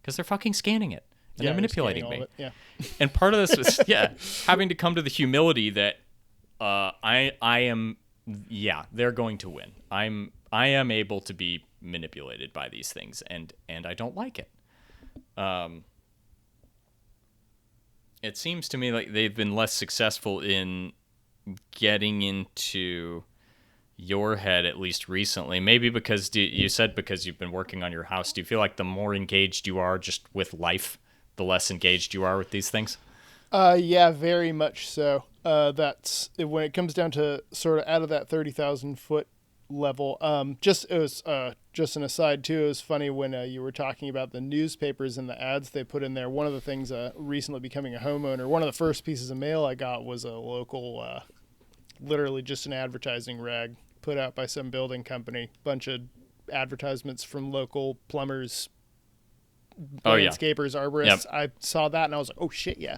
Because they're fucking scanning it. And they're manipulating me. Yeah. And part of this was, having to come to the humility that I am, they're going to win. I am able to be manipulated by these things, and I don't like it. It seems to me like they've been less successful in getting into your head, at least recently. Maybe because you said because you've been working on your house. Do you feel like the more engaged you are just with life, the less engaged you are with these things? Yeah, very much so. That's when it comes down to sort of out of that 30,000 foot level. Just an aside too. It was funny when you were talking about the newspapers and the ads they put in there. One of the things, recently becoming a homeowner, one of the first pieces of mail I got was a local, literally just an advertising rag put out by some building company. Bunch of advertisements from local plumbers, landscapers, arborists. Yep. I saw that and I was like, oh shit, yeah,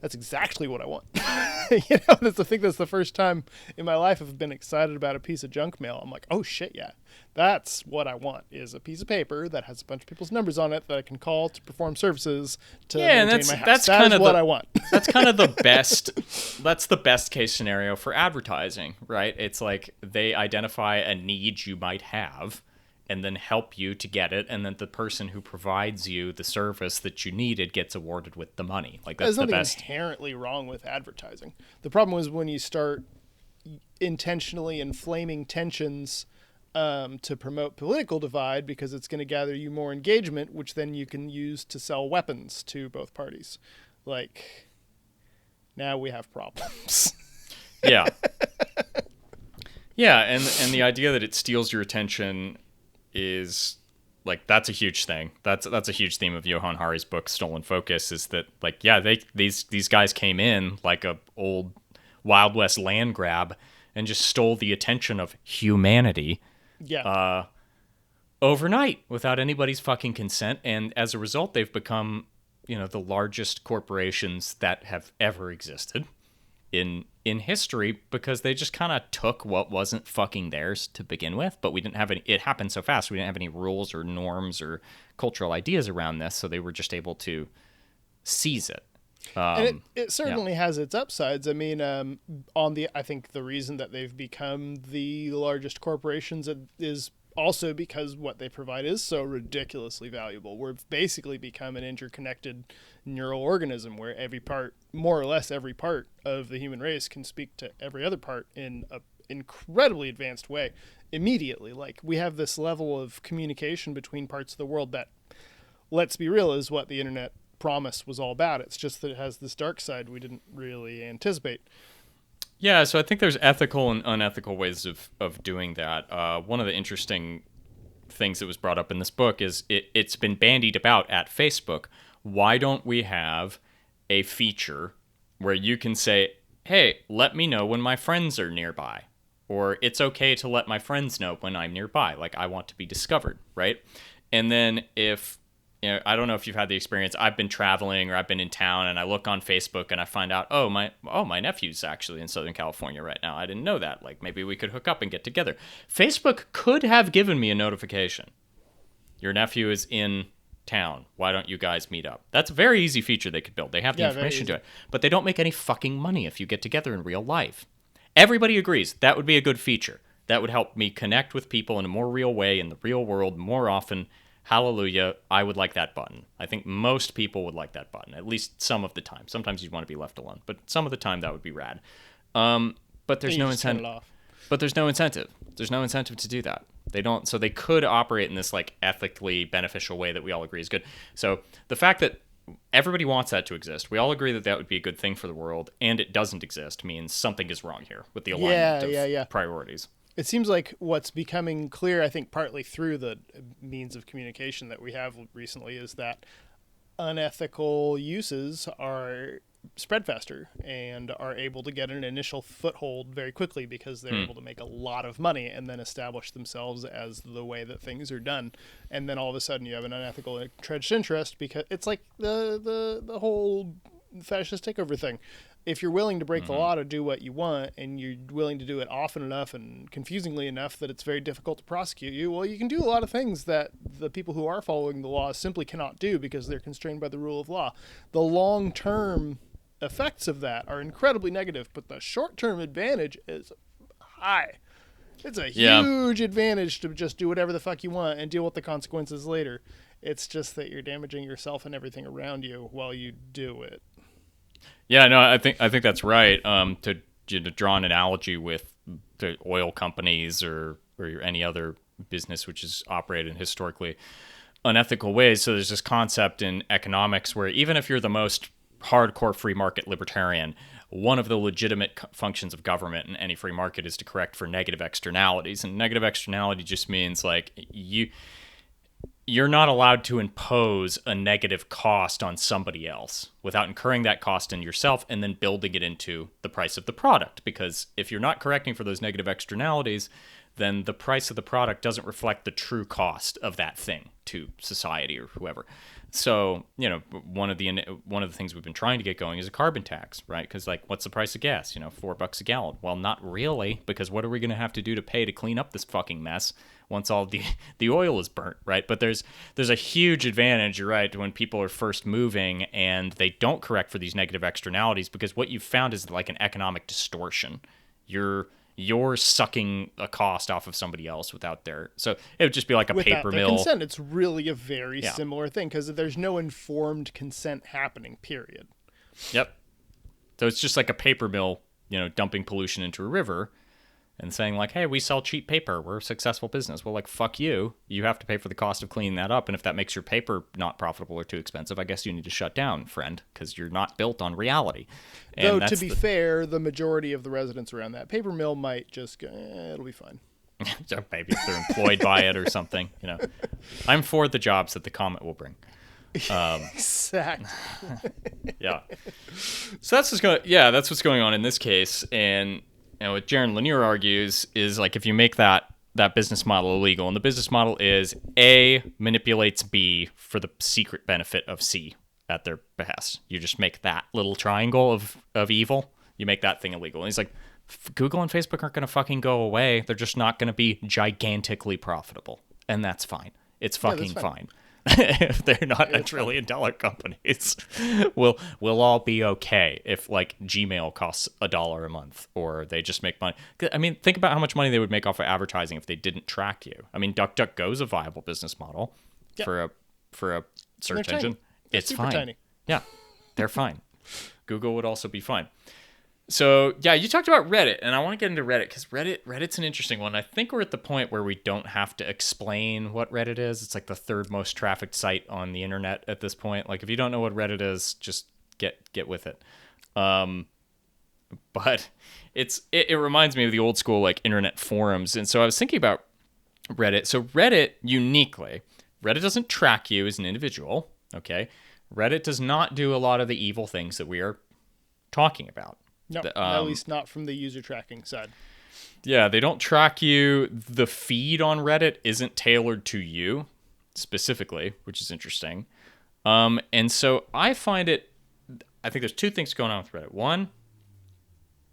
that's exactly what I want. I think that's the first time in my life I've been excited about a piece of junk mail. I'm like, oh shit, yeah, that's what I want, is a piece of paper that has a bunch of people's numbers on it that I can call to perform services to maintain my house. That's kind of what I want. That's kind of the best. That's the best case scenario for advertising, right? It's like they identify a need you might have and then help you to get it, and then the person who provides you the service that you needed gets awarded with the money. Like, that's the best. There's nothing inherently wrong with advertising. The problem is when you start intentionally inflaming tensions to promote political divide, because it's going to gather you more engagement, which then you can use to sell weapons to both parties. Like, now we have problems. Yeah. Yeah, and the idea that it steals your attention is, like, that's a huge thing. That's a huge theme of Johan Hari's book Stolen Focus, is that, like, yeah, these guys came in like a old Wild West land grab and just stole the attention of humanity overnight without anybody's fucking consent, and as a result they've become, the largest corporations that have ever existed in history, because they just kind of took what wasn't fucking theirs to begin with. But we didn't have any, it happened so fast, we didn't have any rules or norms or cultural ideas around this, so they were just able to seize it. And it certainly has its upsides. I mean, I think the reason that they've become the largest corporations is also because what they provide is so ridiculously valuable. We've basically become an interconnected neural organism where more or less every part of the human race can speak to every other part in an incredibly advanced way immediately. Like, we have this level of communication between parts of the world that, let's be real, is what the internet promise was all about. It's just that it has this dark side we didn't really anticipate. Yeah, so I think there's ethical and unethical ways of doing that. One of the interesting things that was brought up in this book is it's been bandied about at Facebook. Why don't we have a feature where you can say, hey, let me know when my friends are nearby? Or it's okay to let my friends know when I'm nearby. Like, I want to be discovered, right? And then if I don't know if you've had the experience. I've been traveling or I've been in town and I look on Facebook and I find out, my nephew's actually in Southern California right now. I didn't know that. Like maybe we could hook up and get together. Facebook could have given me a notification. Your nephew is in town. Why don't you guys meet up? That's a very easy feature they could build. They have the information to it. But they don't make any fucking money if you get together in real life. Everybody agrees that would be a good feature. That would help me connect with people in a more real way in the real world more often. Hallelujah, I would like that button. I think most people would like that button, at least some of the time. Sometimes you'd want to be left alone, but some of the time that would be rad. But there's no incentive. But there's no incentive. There's no incentive to do that. They don't. So they could operate in this like ethically beneficial way that we all agree is good. So the fact that everybody wants that to exist, we all agree that that would be a good thing for the world, and it doesn't exist means something is wrong here with the alignment of priorities. It seems like what's becoming clear, I think partly through the means of communication that we have recently, is that unethical uses are spread faster and are able to get an initial foothold very quickly because they're able to make a lot of money and then establish themselves as the way that things are done. And then all of a sudden you have an unethical entrenched interest because it's like the whole fascist takeover thing. If you're willing to break the law to do what you want and you're willing to do it often enough and confusingly enough that it's very difficult to prosecute you, well, you can do a lot of things that the people who are following the law simply cannot do because they're constrained by the rule of law. The long-term effects of that are incredibly negative, but the short-term advantage is high. It's a huge advantage to just do whatever the fuck you want and deal with the consequences later. It's just that you're damaging yourself and everything around you while you do it. Yeah, no, I think that's right. To draw an analogy with the oil companies or any other business which is operated in historically unethical ways. So there's this concept in economics where even if you're the most hardcore free market libertarian, one of the legitimate functions of government in any free market is to correct for negative externalities. And negative externality just means like you're not allowed to impose a negative cost on somebody else without incurring that cost in yourself and then building it into the price of the product. Because if you're not correcting for those negative externalities, then the price of the product doesn't reflect the true cost of that thing to society or whoever. So, one of the things we've been trying to get going is a carbon tax, right? Because like, what's the price of gas? $4 a gallon. Well, not really, because what are we going to have to do to pay to clean up this fucking mess once all the oil is burnt, right? But there's a huge advantage, you're right, when people are first moving and they don't correct for these negative externalities, because what you've found is like an economic distortion. You're sucking a cost off of somebody else without their... So it would just be like a paper mill. Consent, it's really a very similar thing because there's no informed consent happening, period. Yep. So it's just like a paper mill, dumping pollution into a river and saying like, hey, we sell cheap paper. We're a successful business. Well, like, fuck you. You have to pay for the cost of cleaning that up. And if that makes your paper not profitable or too expensive, I guess you need to shut down, friend, because you're not built on reality. And though, to be fair, the majority of the residents around that paper mill might just go, it'll be fine. Maybe if they're employed by it or something. I'm for the jobs that the comet will bring. Exactly. Yeah. So that's what's going on in this case. And what Jaron Lanier argues is like if you make that business model illegal, and the business model is A manipulates B for the secret benefit of C at their behest. You just make that little triangle of evil. You make that thing illegal. And he's like, Google and Facebook aren't going to fucking go away. They're just not going to be gigantically profitable. And that's fine. It's fucking fine. If they're not $1 trillion companies, we'll all be okay if like Gmail costs $1 a month or they just make money. I mean, think about how much money they would make off of advertising if they didn't track you. I mean, DuckDuckGo is a viable business model for a search engine. It's fine. Tiny. Yeah, they're fine. Google would also be fine. So, yeah, you talked about Reddit, and I want to get into Reddit because Reddit's an interesting one. I think we're at the point where we don't have to explain what Reddit is. It's like the third most trafficked site on the internet at this point. Like, if you don't know what Reddit is, just get with it. but it reminds me of the old school like internet forums. And so I was thinking about Reddit. So Reddit uniquely, Reddit doesn't track you as an individual. Okay, Reddit does not do a lot of the evil things that we are talking about. No, at least not from the user tracking side. Yeah, they don't track you. The feed on Reddit isn't tailored to you specifically, which is interesting. And so I think there's two things going on with Reddit. One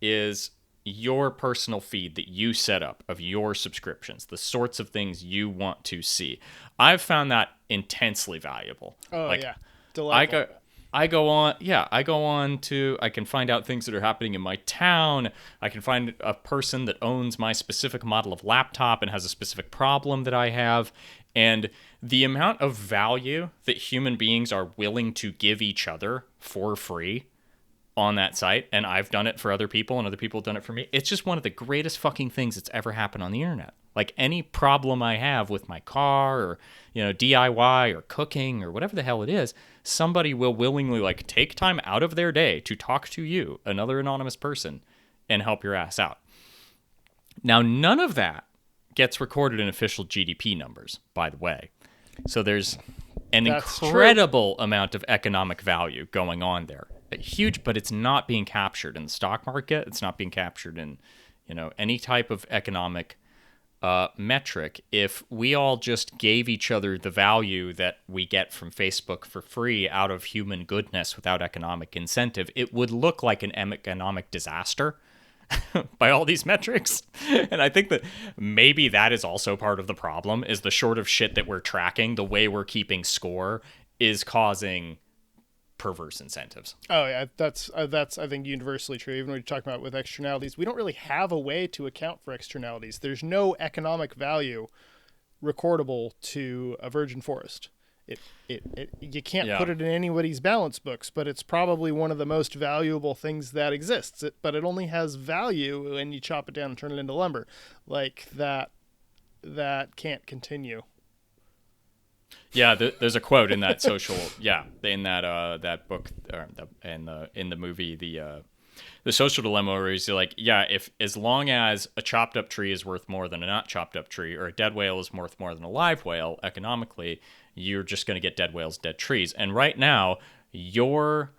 is your personal feed that you set up of your subscriptions, the sorts of things you want to see. I've found that intensely valuable. Oh, yeah. Delightful. I go on to, I can find out things that are happening in my town. I can find a person that owns my specific model of laptop and has a specific problem that I have. And the amount of value that human beings are willing to give each other for free on that site, and I've done it for other people and other people have done it for me, it's just one of the greatest fucking things that's ever happened on the internet. Like any problem I have with my car or, DIY or cooking or whatever the hell it is, somebody will willingly like take time out of their day to talk to you, another anonymous person, and help your ass out. Now, none of that gets recorded in official GDP numbers, by the way. So there's an incredible amount of economic value going on there. Huge, but it's not being captured in the stock market. It's not being captured in, any type of economic metric. If we all just gave each other the value that we get from Facebook for free out of human goodness without economic incentive, it would look like an economic disaster by all these metrics. And I think that maybe that is also part of the problem, is the sort of shit that we're tracking, the way we're keeping score is causing perverse incentives. Oh yeah, that's I think universally true. Even when you're talking about with externalities, we don't really have a way to account for externalities. There's no economic value recordable to a virgin forest. You can't put it in anybody's balance books, but it's probably one of the most valuable things that exists. But it only has value when you chop it down and turn it into lumber. Like that can't continue. Yeah, there's a quote in that in that book, in the movie, the Social Dilemma, where he's like, if as long as a chopped up tree is worth more than a not chopped up tree, or a dead whale is worth more than a live whale economically, you're just going to get dead whales, dead trees. And right now, your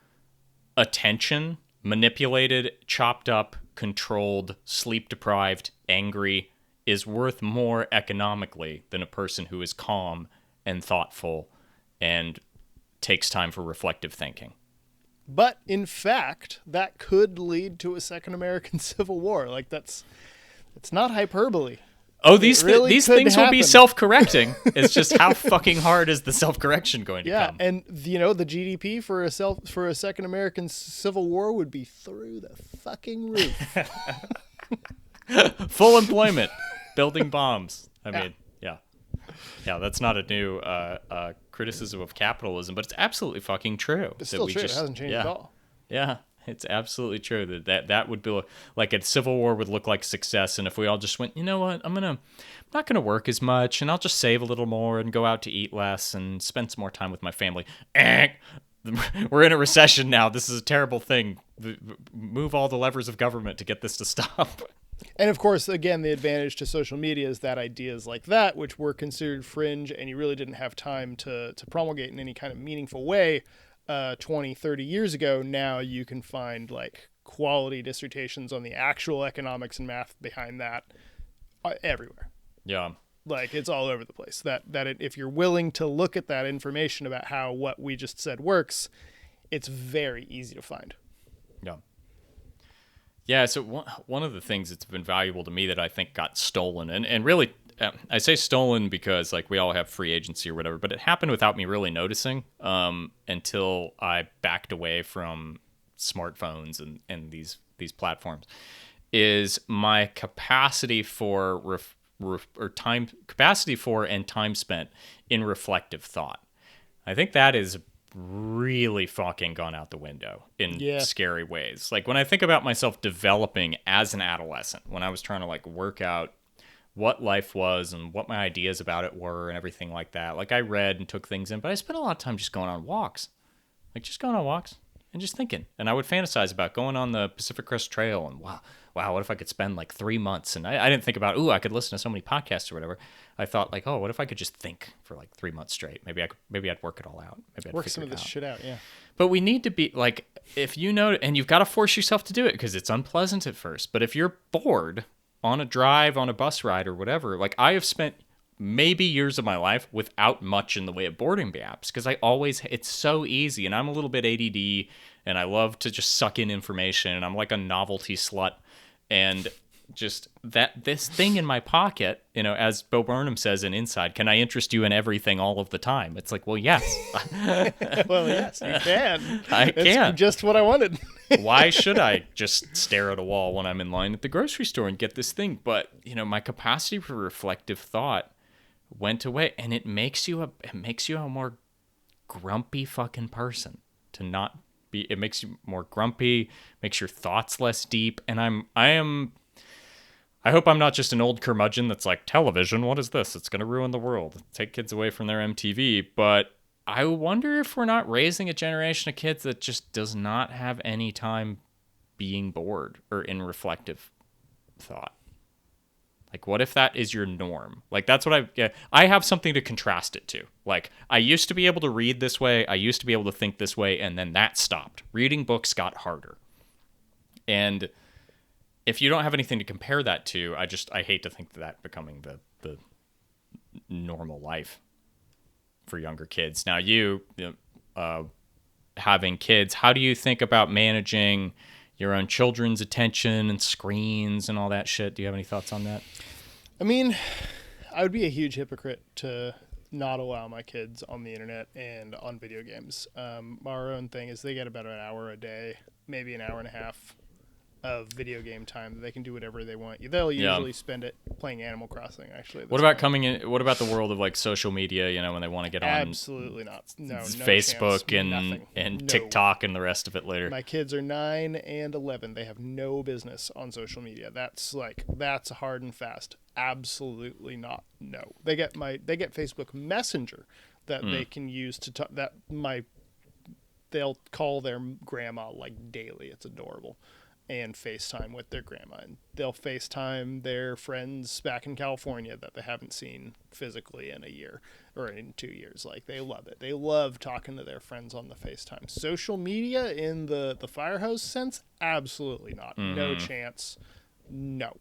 attention, manipulated, chopped up, controlled, sleep deprived, angry, is worth more economically than a person who is calm and thoughtful and takes time for reflective thinking. But in fact, that could lead to a second American Civil War. Like it's not hyperbole. Oh, these things will be self-correcting. It's just how fucking hard is the self-correction going to come? Yeah, and the GDP for a second American Civil War would be through the fucking roof. Full employment, building bombs. I mean, yeah, that's not a new criticism of capitalism, but it's absolutely fucking true. It's still true. It hasn't changed at all. Yeah, it's absolutely true that would be like a civil war would look like success. And if we all just went, you know what, I'm not gonna work as much, and I'll just save a little more and go out to eat less and spend some more time with my family. We're in a recession now. This is a terrible thing. Move all the levers of government to get this to stop. And of course, again, the advantage to social media is that ideas like that, which were considered fringe and you really didn't have time to promulgate in any kind of meaningful way 20, 30 years ago, now you can find like quality dissertations on the actual economics and math behind that everywhere. Yeah. Like it's all over the place. If you're willing to look at that information about how what we just said works, it's very easy to find. Yeah. Yeah, so one of the things that's been valuable to me that I think got stolen, and really, I say stolen because like we all have free agency or whatever, but it happened without me really noticing until I backed away from smartphones and these platforms, is my capacity for time spent in reflective thought. I think that is really fucking gone out the window in scary ways. Like when I think about myself developing as an adolescent, when I was trying to like work out what life was and what my ideas about it were and everything like that. Like I read and took things in, but I spent a lot of time just going on walks. and just thinking. And I would fantasize about going on the Pacific Crest Trail and wow, what if I could spend like 3 months? And I didn't think about, I could listen to so many podcasts or whatever. I thought like, what if I could just think for like 3 months straight? Maybe I'd work it all out. Maybe I'd Work figure some of it this out. shit out, yeah. But we need to be like, if you know, and you've got to force yourself to do it because it's unpleasant at first. But if you're bored on a drive, on a bus ride or whatever, like I have spent maybe years of my life without much in the way of boredom apps because it's so easy, and I'm a little bit ADD and I love to just suck in information, and I'm like a novelty slut, and just this thing in my pocket, as Bo Burnham says in Inside, can I interest you in everything all of the time? It's like, well, yes. Well, yes, you can. I can. It's just what I wanted. Why should I just stare at a wall when I'm in line at the grocery store and get this thing? But, my capacity for reflective thought went away, and it makes you a more grumpy fucking person to not be. It makes you more grumpy, makes your thoughts less deep, and I hope I'm not just an old curmudgeon that's like, television, what is this? It's going to ruin the world. Take kids away from their MTV. But I wonder if we're not raising a generation of kids that just does not have any time being bored or in reflective thought. Like, what if that is your norm? Like, that's what I have something to contrast it to. Like, I used to be able to read this way. I used to be able to think this way. And then that stopped. Reading books got harder. And if you don't have anything to compare that to, I hate to think that becoming the normal life for younger kids. Now, having kids, how do you think about managing your own children's attention and screens and all that shit? Do you have any thoughts on that? I mean, I would be a huge hypocrite to not allow my kids on the internet and on video games. Our own thing is they get about an hour a day, maybe an hour and a half of video game time. They can do whatever they want. They'll usually spend it playing Animal Crossing, actually. What about what about the world of like social media, when they want to get on Absolutely not. No Facebook chance. and No. TikTok and the rest of it later? My kids are 9 and 11. They have no business on social media. That's hard and fast. Absolutely not. No. They get Facebook Messenger that they can use to talk. They'll call their grandma like daily. It's adorable. And FaceTime with their grandma. And they'll FaceTime their friends back in California that they haven't seen physically in a year or in 2 years. Like, they love it. They love talking to their friends on the FaceTime. Social media in the firehouse sense? Absolutely not. Mm-hmm. No chance. No.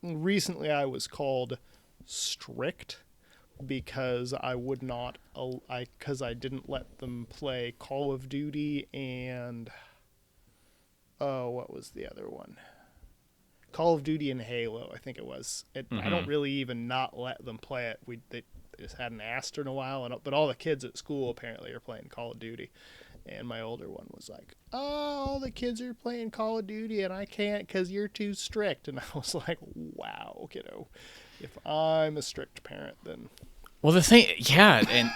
Recently I was called strict because I didn't let them play Call of Duty and what was the other one? Call of Duty and Halo, I think it was. Mm-hmm. I don't really even not let them play it. They just hadn't asked her in a while, but all the kids at school apparently are playing Call of Duty. And my older one was like, all the kids are playing Call of Duty and I can't because you're too strict. And I was like, wow, kiddo. If I'm a strict parent, then... Well, the thing, yeah, and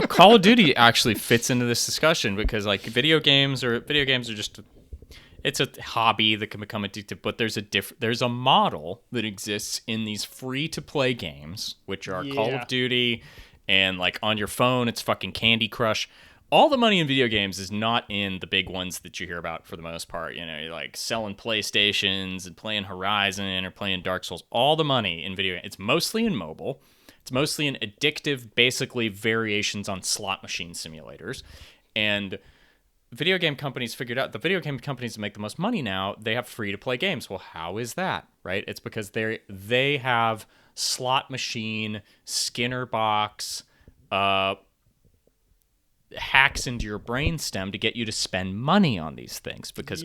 Call of Duty actually fits into this discussion because like video games are just it's a hobby that can become addictive, but there's a model that exists in these free to play games, which are Call of Duty, and like on your phone it's fucking Candy Crush. All the money in video games is not in the big ones that you hear about for the most part. You're like selling PlayStations and playing Horizon or playing Dark Souls. All the money in video games, it's mostly in mobile. It's mostly in addictive, basically variations on slot machine simulators. And video game companies figured out the video game companies that make the most money now, they have free-to-play games. Well, how is that, right? It's because they have slot machine, Skinner box, hacks into your brainstem to get you to spend money on these things because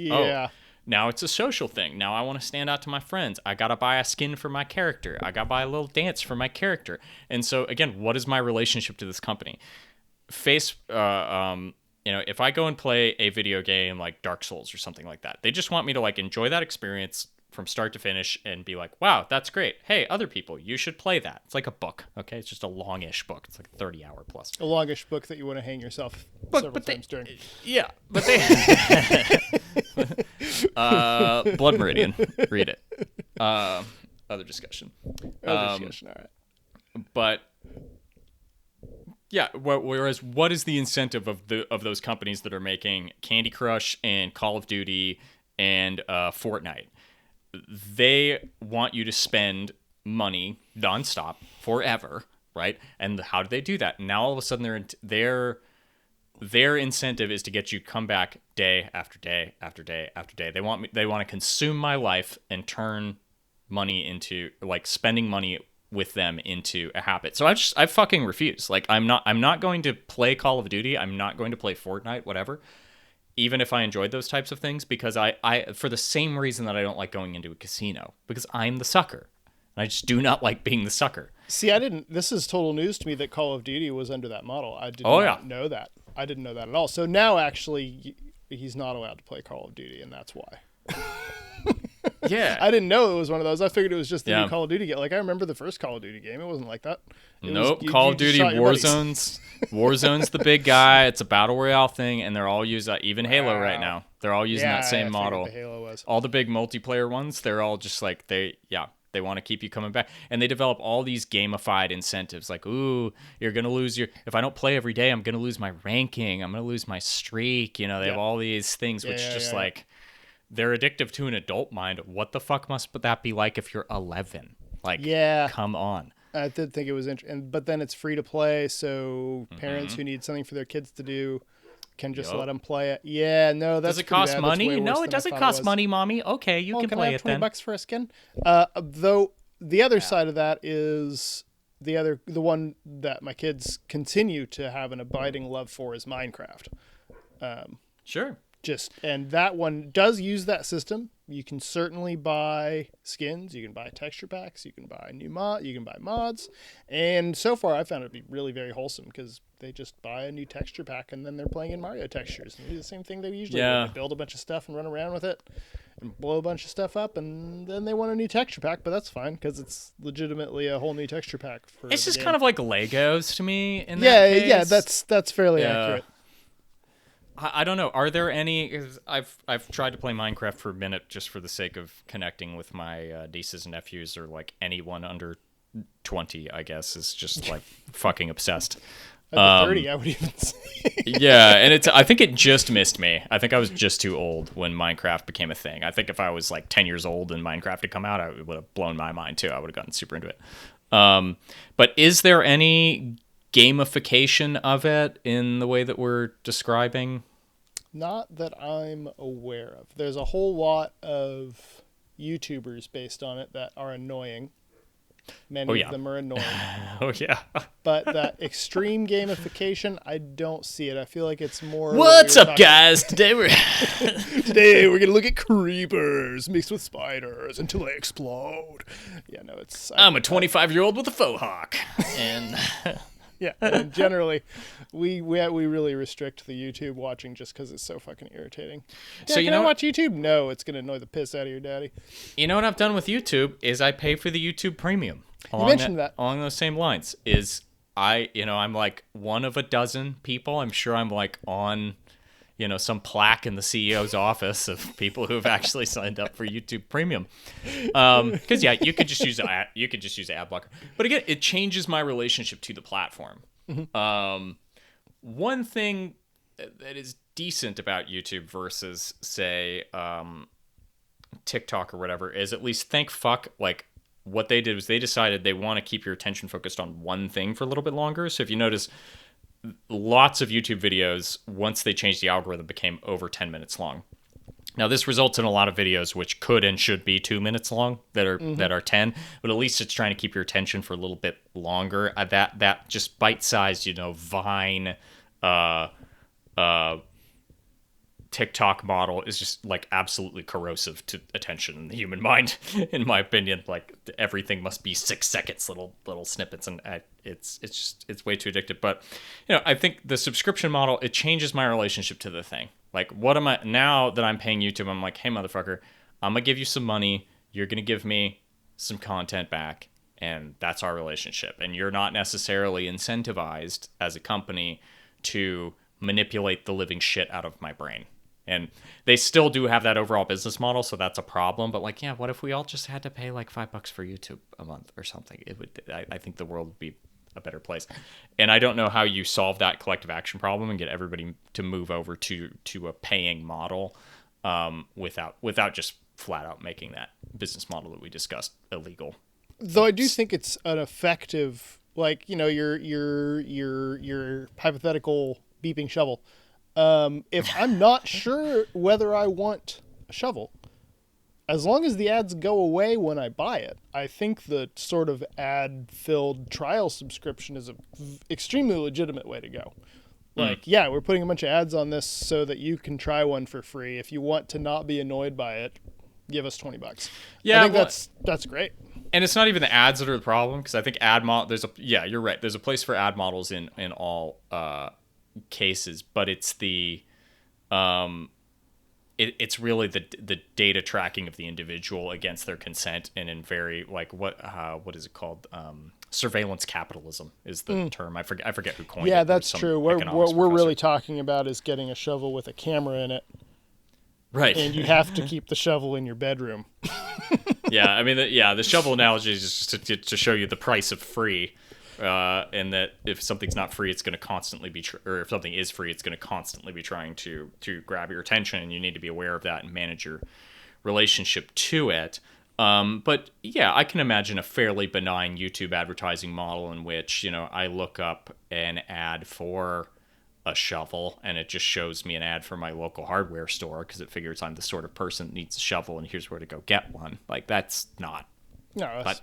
now it's a social thing. Now I want to stand out to my friends. I gotta buy a skin for my character. I gotta buy a little dance for my character. And so again, what is my relationship to this company? If I go and play a video game like Dark Souls or something like that, they just want me to like enjoy that experience from start to finish and be like, wow, that's great. Hey, other people, you should play that. It's like a book, okay? It's just a longish book. It's like a 30-hour plus. A longish book that you want to hang yourself several times during. Yeah, but they... Blood Meridian. Read it. Other discussion. All right. But Yeah. Whereas, what is the incentive of those companies that are making Candy Crush and Call of Duty and Fortnite? They want you to spend money nonstop forever, right? And how do they do that? Now all of a sudden their incentive is to get you to come back day after day after day after day. They want to consume my life and turn money into, like, spending money with them into a habit. So I fucking refuse. Like, I'm not going to play Call of Duty. I'm not going to play Fortnite, whatever. Even if I enjoyed those types of things, because I for the same reason that I don't like going into a casino, because I'm the sucker. And I just do not like being the sucker. See, this is total news to me that Call of Duty was under that model. I did not know that. I didn't know that at all. So now, actually, he's not allowed to play Call of Duty, and that's why. Yeah. I didn't know it was one of those. I figured it was just the new Call of Duty game. Like, I remember the first Call of Duty game. It wasn't like that. Nope. Call of Duty Warzone's Warzone's the big guy. It's a battle royale thing, and they're all using, even Halo right now. They're all using that same model. The Halo was. All the big multiplayer ones, they're all just like, they want to keep you coming back. And they develop all these gamified incentives. Like, ooh, you're going to lose if I don't play every day, I'm going to lose my ranking. I'm going to lose my streak. You know, they have all these things, which like, they're addictive to an adult mind. What the fuck must that be like if you're 11? Like, come on. I did think it was interesting. But then it's free to play, so parents who need something for their kids to do can just let them play it. Yeah, no, that's Does it cost money? No, it doesn't cost money, Mommy. Okay, you can play it then. $20 for a skin? Though the other side of that is the one that my kids continue to have an abiding love for is Minecraft. Sure. And that one does use that system. You can certainly buy skins, you can buy texture packs, you can buy you can buy mods, and so far I found it to be really very wholesome because they just buy a new texture pack and then they're playing in Mario textures and do the same thing they usually do. They build a bunch of stuff and run around with it and blow a bunch of stuff up, and then they want a new texture pack, but that's fine because it's legitimately a whole new texture pack for it's just kind of like Legos to me in that case. Yeah, that's fairly accurate. I don't know. Are there any? I've tried to play Minecraft for a minute just for the sake of connecting with my nieces and nephews, or like anyone under 20. I guess is just like fucking obsessed. Under 30, I would even say. Yeah, and I think it just missed me. I think I was just too old when Minecraft became a thing. I think if I was like 10 years old and Minecraft had come out, it would have blown my mind too. I would have gotten super into it. But is there any gamification of it in the way that we're describing? Not that I'm aware of. There's a whole lot of YouTubers based on it that are annoying. Many of them are annoying. Oh, yeah. But that extreme gamification, I don't see it. I feel like it's more... What's up, guys? Today we're going to look at creepers mixed with spiders until they explode. Yeah, no, it's... I'm a 25-year-old with a faux hawk. And... Yeah, and generally, we really restrict the YouTube watching just because it's so fucking irritating. Yeah, so can I watch YouTube? No, it's going to annoy the piss out of your daddy. You know what I've done with YouTube is I pay for the YouTube Premium. You mentioned that. Along those same lines is I'm like one of a dozen people. I'm sure I'm like on, some plaque in the CEO's office of people who have actually signed up for YouTube Premium. Because you could just use ad blocker. But again, it changes my relationship to the platform. Mm-hmm. One thing that is decent about YouTube versus say TikTok or whatever is at least thank fuck like what they did was they decided they want to keep your attention focused on one thing for a little bit longer. So if you notice, lots of YouTube videos, once they changed the algorithm, became over 10 minutes long. Now, this results in a lot of videos which could and should be 2 minutes long that are 10, but at least it's trying to keep your attention for a little bit longer. That just bite-sized, Vine, TikTok model is just like absolutely corrosive to attention in the human mind, in my opinion. Like everything must be 6 seconds, little snippets, and it's way too addictive. But I think the subscription model, it changes my relationship to the thing. Like, what am I now that I'm paying YouTube? I'm like, hey, motherfucker, I'm gonna give you some money. You're gonna give me some content back, and that's our relationship. And you're not necessarily incentivized as a company to manipulate the living shit out of my brain. And they still do have that overall business model, so that's a problem. But like, yeah, what if we all just had to pay like $5 for YouTube a month or something? It would. I think the world would be a better place. And I don't know how you solve that collective action problem and get everybody to move over to a paying model without just flat out making that business model that we discussed illegal. Though I do think it's an effective, like, you know, your hypothetical beeping shovel. If I'm not sure whether I want a shovel, as long as the ads go away when I buy it, I think the sort of ad-filled trial subscription is an extremely legitimate way to go. Like, yeah, we're putting a bunch of ads on this so that you can try one for free. If you want to not be annoyed by it, give us $20. Yeah, I think that's great. And it's not even the ads that are the problem, because I think you're right. There's a place for ad models in all cases, but it's it's really the data tracking of the individual against their consent, and in very, like, what is it called? Surveillance capitalism is the term. I forget who coined it. Yeah, that's true. What we're really talking about is getting a shovel with a camera in it. Right. And you have to keep the shovel in your bedroom. Yeah, I mean, the shovel analogy is just to show you the price of free, and that if something's not free, it's going to constantly be, or if something is free, it's going to constantly be trying to grab your attention, and you need to be aware of that and manage your relationship to it. But yeah, I can imagine a fairly benign YouTube advertising model in which, you know, I look up an ad for a shovel and it just shows me an ad for my local hardware store because it figures I'm the sort of person that needs a shovel and here's where to go get one. Like, that's not. No, but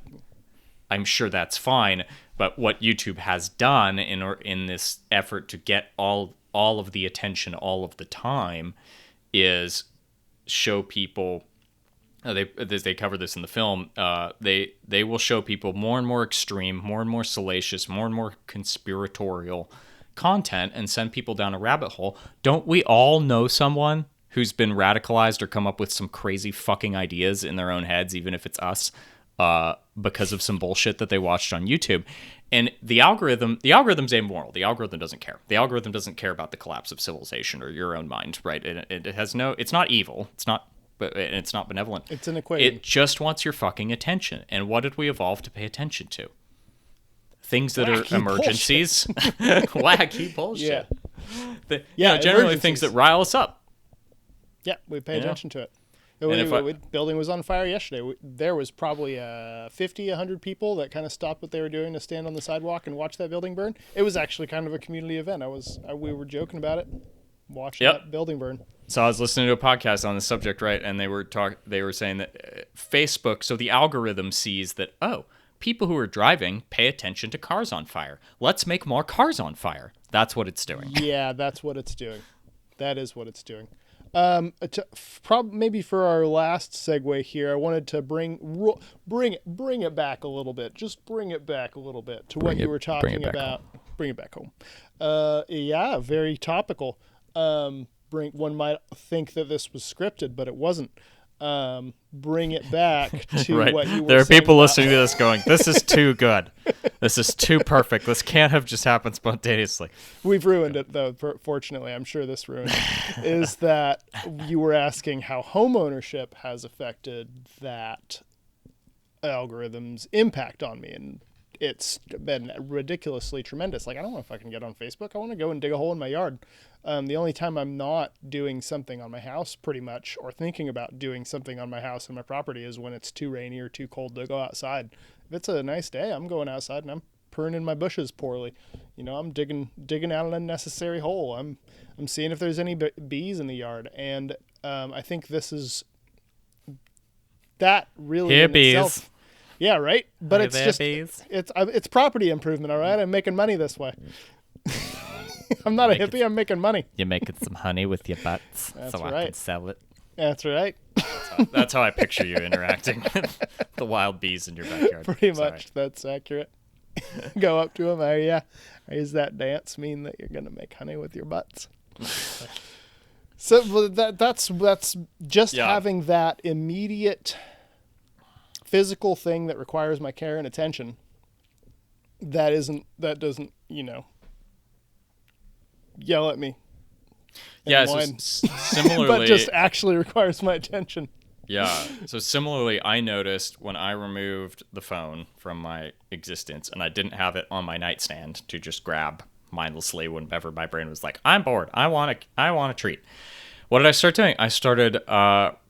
I'm sure that's fine. But what YouTube has done in this effort to get all of the attention all of the time is show people. They cover this in the film. They will show people more and more extreme, more and more salacious, more and more conspiratorial content and send people down a rabbit hole. Don't we all know someone who's been radicalized or come up with some crazy fucking ideas in their own heads, even if it's us, because of some bullshit that they watched on YouTube? And the algorithm's amoral. The algorithm doesn't care. The algorithm doesn't care about the collapse of civilization or your own mind, right? It has no. It's not evil. It's not benevolent. It's an equation. It just wants your fucking attention. And what did we evolve to pay attention to? Things that are emergencies. Wacky bullshit. Yeah. Generally things that rile us up. Yeah, we pay attention to it. The building was on fire yesterday. There was probably 50, 100 people that kind of stopped what they were doing to stand on the sidewalk and watch that building burn. It was actually kind of a community event. We were joking about it, watching that building burn. So I was listening to a podcast on the subject, right? And they were saying that Facebook, so the algorithm sees that, people who are driving pay attention to cars on fire. Let's make more cars on fire. That's what it's doing. Yeah, that's what it's doing. That is what it's doing. Maybe for our last segue here, I wanted to bring it back a little bit. Just bring it back a little bit to what you were talking about. Bring it back home. Yeah, very topical. One might think that this was scripted, but it wasn't. Bring it back to what you were saying. There are people listening to this going, this is too good. This is too perfect. This can't have just happened spontaneously. We've ruined it, though, fortunately. I'm sure this ruined it. Is that you were asking how home ownership has affected that algorithm's impact on me. And it's been ridiculously tremendous. Like, I don't want to fucking get on Facebook. I want to go and dig a hole in my yard. The only time I'm not doing something on my house, pretty much, or thinking about doing something on my house and my property, is when it's too rainy or too cold to go outside. If it's a nice day, I'm going outside and I'm pruning my bushes poorly. You know, I'm digging out an unnecessary hole. I'm seeing if there's any bees in the yard. And I think this is that really Here in bees. itself. Yeah, right. But it's just bees. it's property improvement. All right, I'm making money this way. I'm not a hippie. I'm making money. You're making some honey with your butts, That's so right. I can sell it. That's right. That's how I picture you interacting with the wild bees in your backyard. Pretty much. That's accurate. Go up to them. Oh, yeah. Does that dance mean that you're going to make honey with your butts? So that's just having that immediate physical thing that requires my care and attention. That doesn't, yell at me. Yeah, so similarly, but just actually requires my attention. Yeah. So similarly, I noticed when I removed the phone from my existence and I didn't have it on my nightstand to just grab mindlessly whenever my brain was like, I'm bored. I want a treat. What did I start doing? I started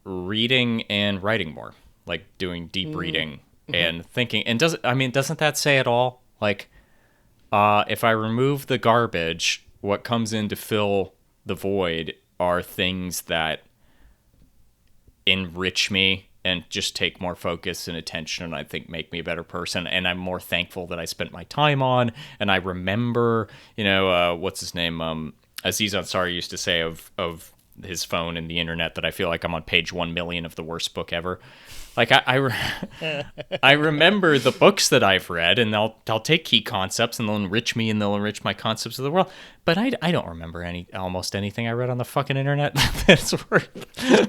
reading and writing more, like doing deep reading and thinking. And doesn't that say it all? Like, if I remove the garbage, what comes in to fill the void are things that enrich me and just take more focus and attention, and I think make me a better person. And I'm more thankful that I spent my time on, and I remember, what's his name? Aziz Ansari used to say of his phone and the internet that I feel like I'm on page 1 million of the worst book ever. Like I remember the books that I've read, and they'll take key concepts and they'll enrich me and they'll enrich my concepts of the world. But I don't remember almost anything I read on the fucking internet that's worth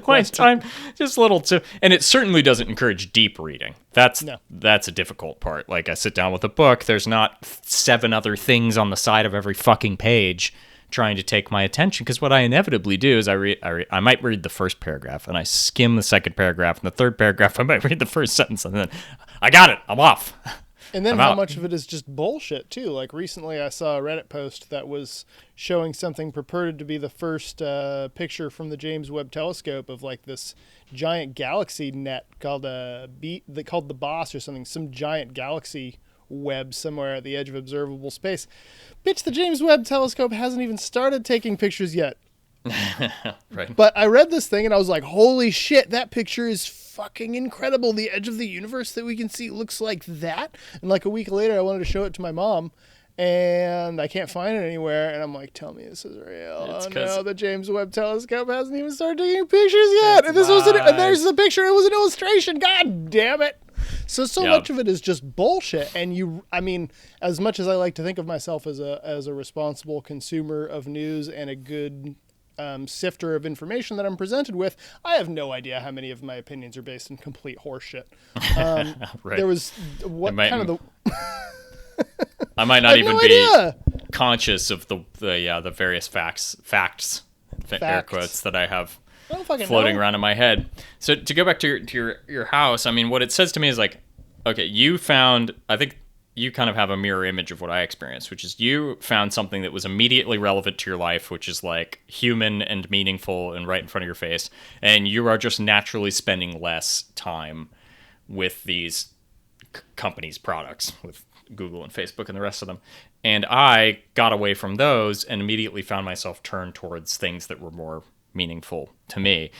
my time. Just little too, and it certainly doesn't encourage deep reading. That's a difficult part. Like I sit down with a book, there's not 7 other things on the side of every fucking page trying to take my attention, because what I inevitably do is I might read the first paragraph and I skim the second paragraph, and the third paragraph I might read the first sentence, and then I got it, I'm off. And then how much of it is just bullshit too? Like recently I saw a Reddit post that was showing something purported to be the first picture from the James Webb Telescope of like this giant galaxy net called the Boss or something, some giant galaxy web somewhere at the edge of observable space. Bitch, the James Webb Telescope hasn't even started taking pictures yet. Right. But I read this thing and I was like, holy shit, that picture is fucking incredible. The edge of the universe that we can see looks like that. And like a week later, I wanted to show it to my mom, and I can't find it anywhere. And I'm like, tell me this is real. Oh no, the James Webb Telescope hasn't even started taking pictures yet. And there's the picture. It was an illustration. God damn it. So much of it is just bullshit. And as much as I like to think of myself as a responsible consumer of news and a good sifter of information that I'm presented with, I have no idea how many of my opinions are based in complete horseshit. Right. There was I might not even be conscious of the various facts, air quotes, that I have floating around in my head. So to go back to your house, I mean, what it says to me is like, okay, I think you kind of have a mirror image of what I experienced, which is you found something that was immediately relevant to your life, which is like human and meaningful and right in front of your face, and you are just naturally spending less time with these companies' products, with Google and Facebook and the rest of them. And I got away from those and immediately found myself turned towards things that were more meaningful to me.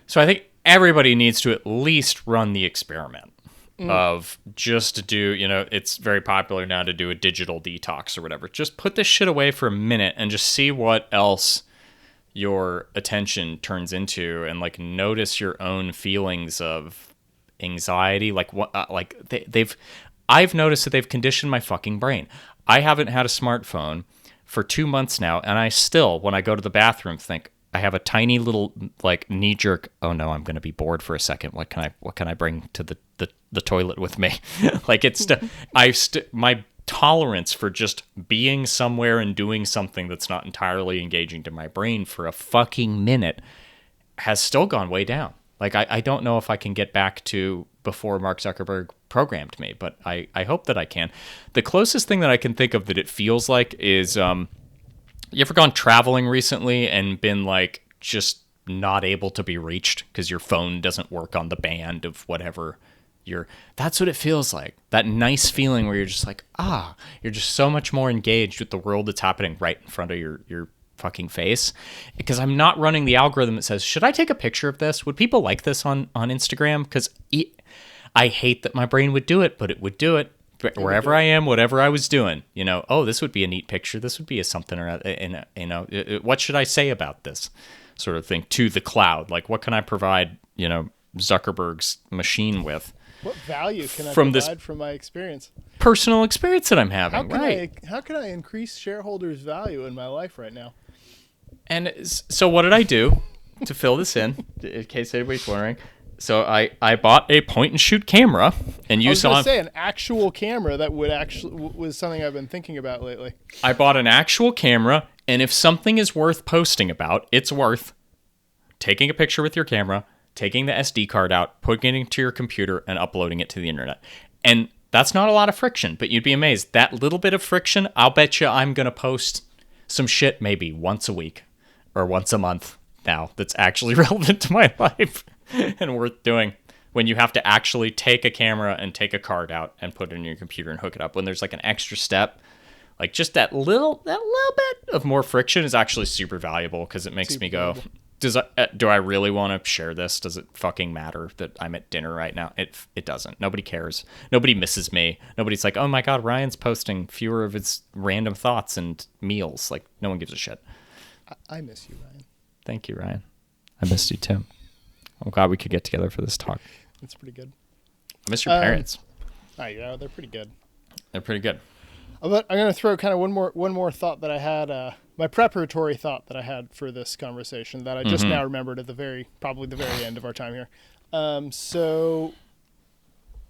So I think everybody needs to at least run the experiment of just to do, it's very popular now to do a digital detox or whatever. Just put this shit away for a minute and just see what else your attention turns into, and like notice your own feelings of anxiety. Like what, I've noticed that they've conditioned my fucking brain. I haven't had a smartphone for 2 months now, and I still, when I go to the bathroom, think I have a tiny little like knee jerk. Oh no, I'm going to be bored for a second. What can I bring to the toilet with me? Like my tolerance for just being somewhere and doing something that's not entirely engaging to my brain for a fucking minute has still gone way down. Like I don't know if I can get back to before Mark Zuckerberg programmed me, but I hope that I can. The closest thing that I can think of that it feels like is, you ever gone traveling recently and been like just not able to be reached because your phone doesn't work on the band of whatever that's what it feels like. That nice feeling where you're just like, you're just so much more engaged with the world that's happening right in front of your fucking face. Because I'm not running the algorithm that says, should I take a picture of this? Would people like this on Instagram? Because I hate that my brain would do it, but it would do it wherever I am, whatever I was doing. This would be a neat picture. This would be a something, or what should I say about this sort of thing to the cloud? Like, what can I provide, Zuckerberg's machine with? What value can I provide from my experience? Personal experience that I'm having, How can I increase shareholders' value in my life right now? And so what did I do to fill this in case anybody's wondering? So I bought a point-and-shoot camera, and you saw... I was going to say, an actual camera that was something I've been thinking about lately. I bought an actual camera, and if something is worth posting about, it's worth taking a picture with your camera, taking the SD card out, putting it into your computer, and uploading it to the internet. And that's not a lot of friction, but you'd be amazed. That little bit of friction, I'll bet you I'm going to post some shit maybe once a week or once a month now that's actually relevant to my life and worth doing. When you have to actually take a camera and take a card out and put it in your computer and hook it up, when there's like an extra step, like just that little bit of more friction is actually super valuable, because it makes me go, do I really want to share this? Does it fucking matter that I'm at dinner right now? It doesn't. Nobody cares. Nobody misses me. Nobody's like, oh my God, Ryan's posting fewer of his random thoughts and meals. Like, no one gives a shit. I miss you, Ryan. Thank you, Ryan. I missed you too. I'm glad we could get together for this talk. That's pretty good. I miss your parents. Yeah, they're pretty good. They're pretty good. But I'm going to throw kind of one more thought that I had, my preparatory thought that I had for this conversation that I just now remembered at probably the very end of our time here. So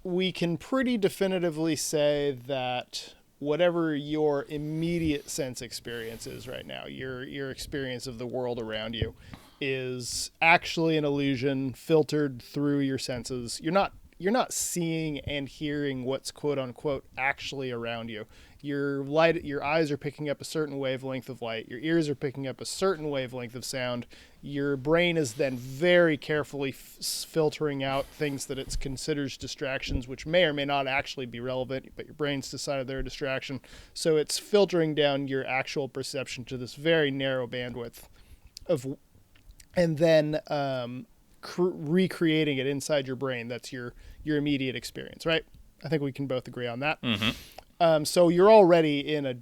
we can pretty definitively say that whatever your immediate sense experience is right now, your experience of the world around you, is actually an illusion filtered through your senses. You're not seeing and hearing what's quote unquote actually around you. Your eyes are picking up a certain wavelength of light. Your ears are picking up a certain wavelength of sound. Your brain is then very carefully filtering out things that it considers distractions, which may or may not actually be relevant, but your brain's decided they're a distraction. So it's filtering down your actual perception to this very narrow bandwidth and then recreating it inside your brain. That's your immediate experience, right? I think we can both agree on that. Mm-hmm. So you're already in a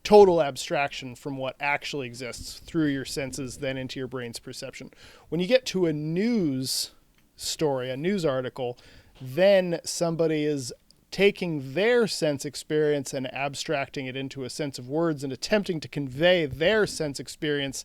total abstraction from what actually exists through your senses, then into your brain's perception. When you get to a news story, a news article, then somebody is taking their sense experience and abstracting it into a sense of words and attempting to convey their sense experience,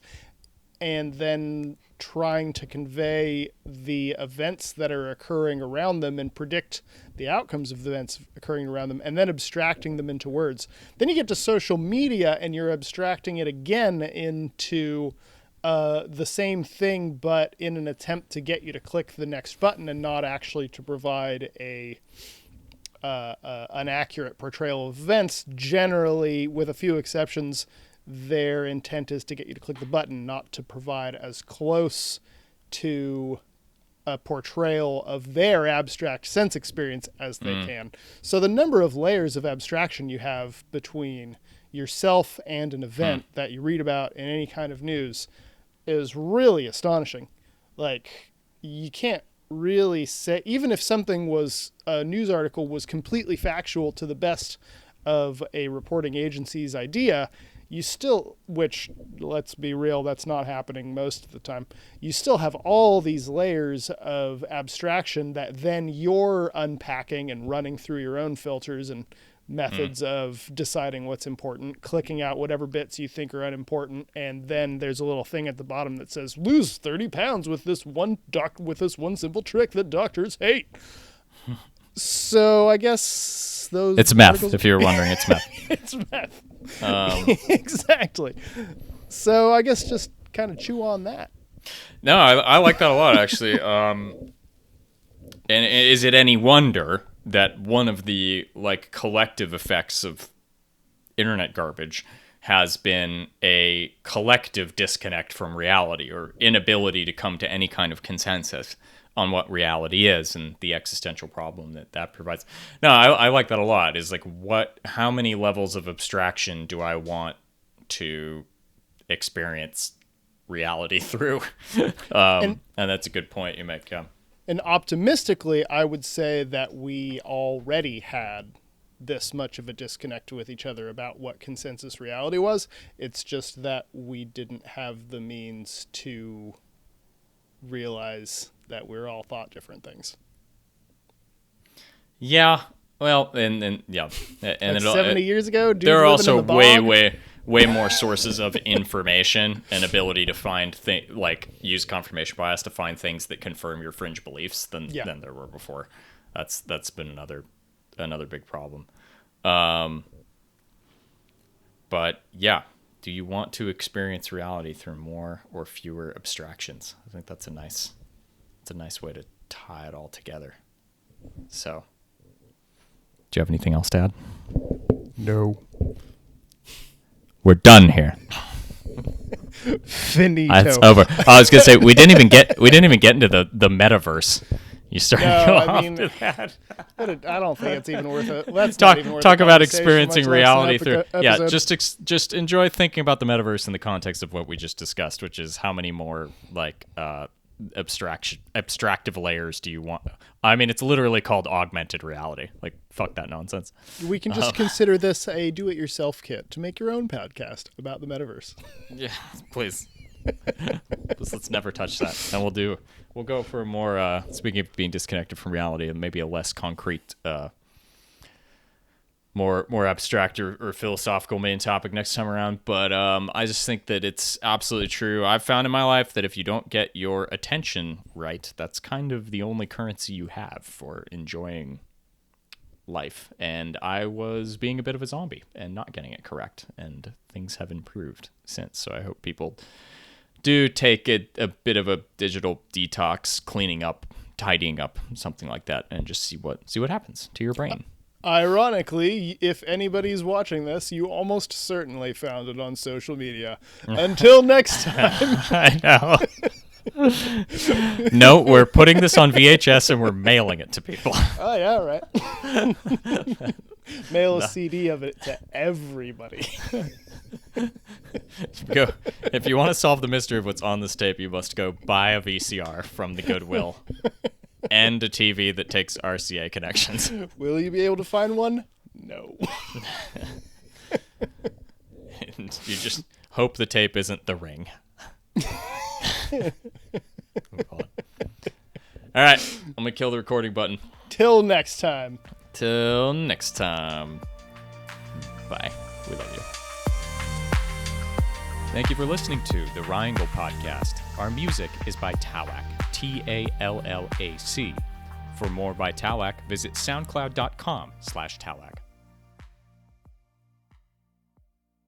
and then trying to convey the events that are occurring around them and predict the outcomes of the events occurring around them, and then abstracting them into words. Then you get to social media, and you're abstracting it again into the same thing, but in an attempt to get you to click the next button and not actually to provide an accurate portrayal of events. Generally, with a few exceptions, their intent is to get you to click the button, not to provide as close to a portrayal of their abstract sense experience as they can. So the number of layers of abstraction you have between yourself and an event that you read about in any kind of news is really astonishing. Like, you can't really say, even if a news article was completely factual to the best of a reporting agency's idea, you still, which, let's be real, that's not happening most of the time, you still have all these layers of abstraction that then you're unpacking and running through your own filters and methods of deciding what's important, clicking out whatever bits you think are unimportant, and then there's a little thing at the bottom that says, lose 30 pounds with this one simple trick that doctors hate. So I guess It's meth, if you were wondering. It's meth. It's meth. Exactly. So I guess just kind of chew on that. No, I like that a lot, actually. And is it any wonder that one of the collective effects of internet garbage has been a collective disconnect from reality, or inability to come to any kind of consensus on what reality is and the existential problem that provides. No, I like that a lot. Is how many levels of abstraction do I want to experience reality through? And that's a good point you make. Yeah. And optimistically, I would say that we already had this much of a disconnect with each other about what consensus reality was. It's just that we didn't have the means to realize that we're all thought different things. Yeah. Well, and yeah. And 70 years ago, there are also way more sources of information and ability to find use confirmation bias to find things that confirm your fringe beliefs than there were before. That's been another big problem. But yeah, do you want to experience reality through more or fewer abstractions? I think that's a nice way to tie it all together. So, do you have anything else to add? No. We're done here. Finito. It's over. I was gonna say we didn't even get into the metaverse. You started off to that. I don't think it's even worth it. Let's talk even worth about a experiencing reality through. Yeah, episode. just enjoy thinking about the metaverse in the context of what we just discussed, which is how many more like abstractive layers do you want? I mean, it's literally called augmented reality. Like, fuck that nonsense. We can just consider this a do-it-yourself kit to make your own podcast about the metaverse. Yeah, please. Let's never touch that. And we'll go for a more speaking of being disconnected from reality, and maybe a less concrete, more abstract or philosophical main topic next time around. But I just think that it's absolutely true. I've found in my life that if you don't get your attention right, that's kind of the only currency you have for enjoying life. And I was being a bit of a zombie and not getting it correct, and things have improved since. So I hope people do take it a bit of a digital detox, cleaning up, tidying up, something like that, and just see what happens to your brain. Ironically, if anybody's watching this, you almost certainly found it on social media. Until next time. I know. No, we're putting this on VHS and we're mailing it to people. Oh, yeah, right. Mail a CD of it to everybody. Go. If you want to solve the mystery of what's on this tape, you must go buy a VCR from the Goodwill and a TV that takes RCA connections. Will you be able to find one? No. And you just hope the tape isn't The Ring. All right, I'm gonna kill the recording button. Till next time. Till next time. Bye. We love you. Thank you for listening to the RyAngle podcast. Our music is by Tallac, Tallac. For more by Tallac, visit soundcloud.com/Tallac.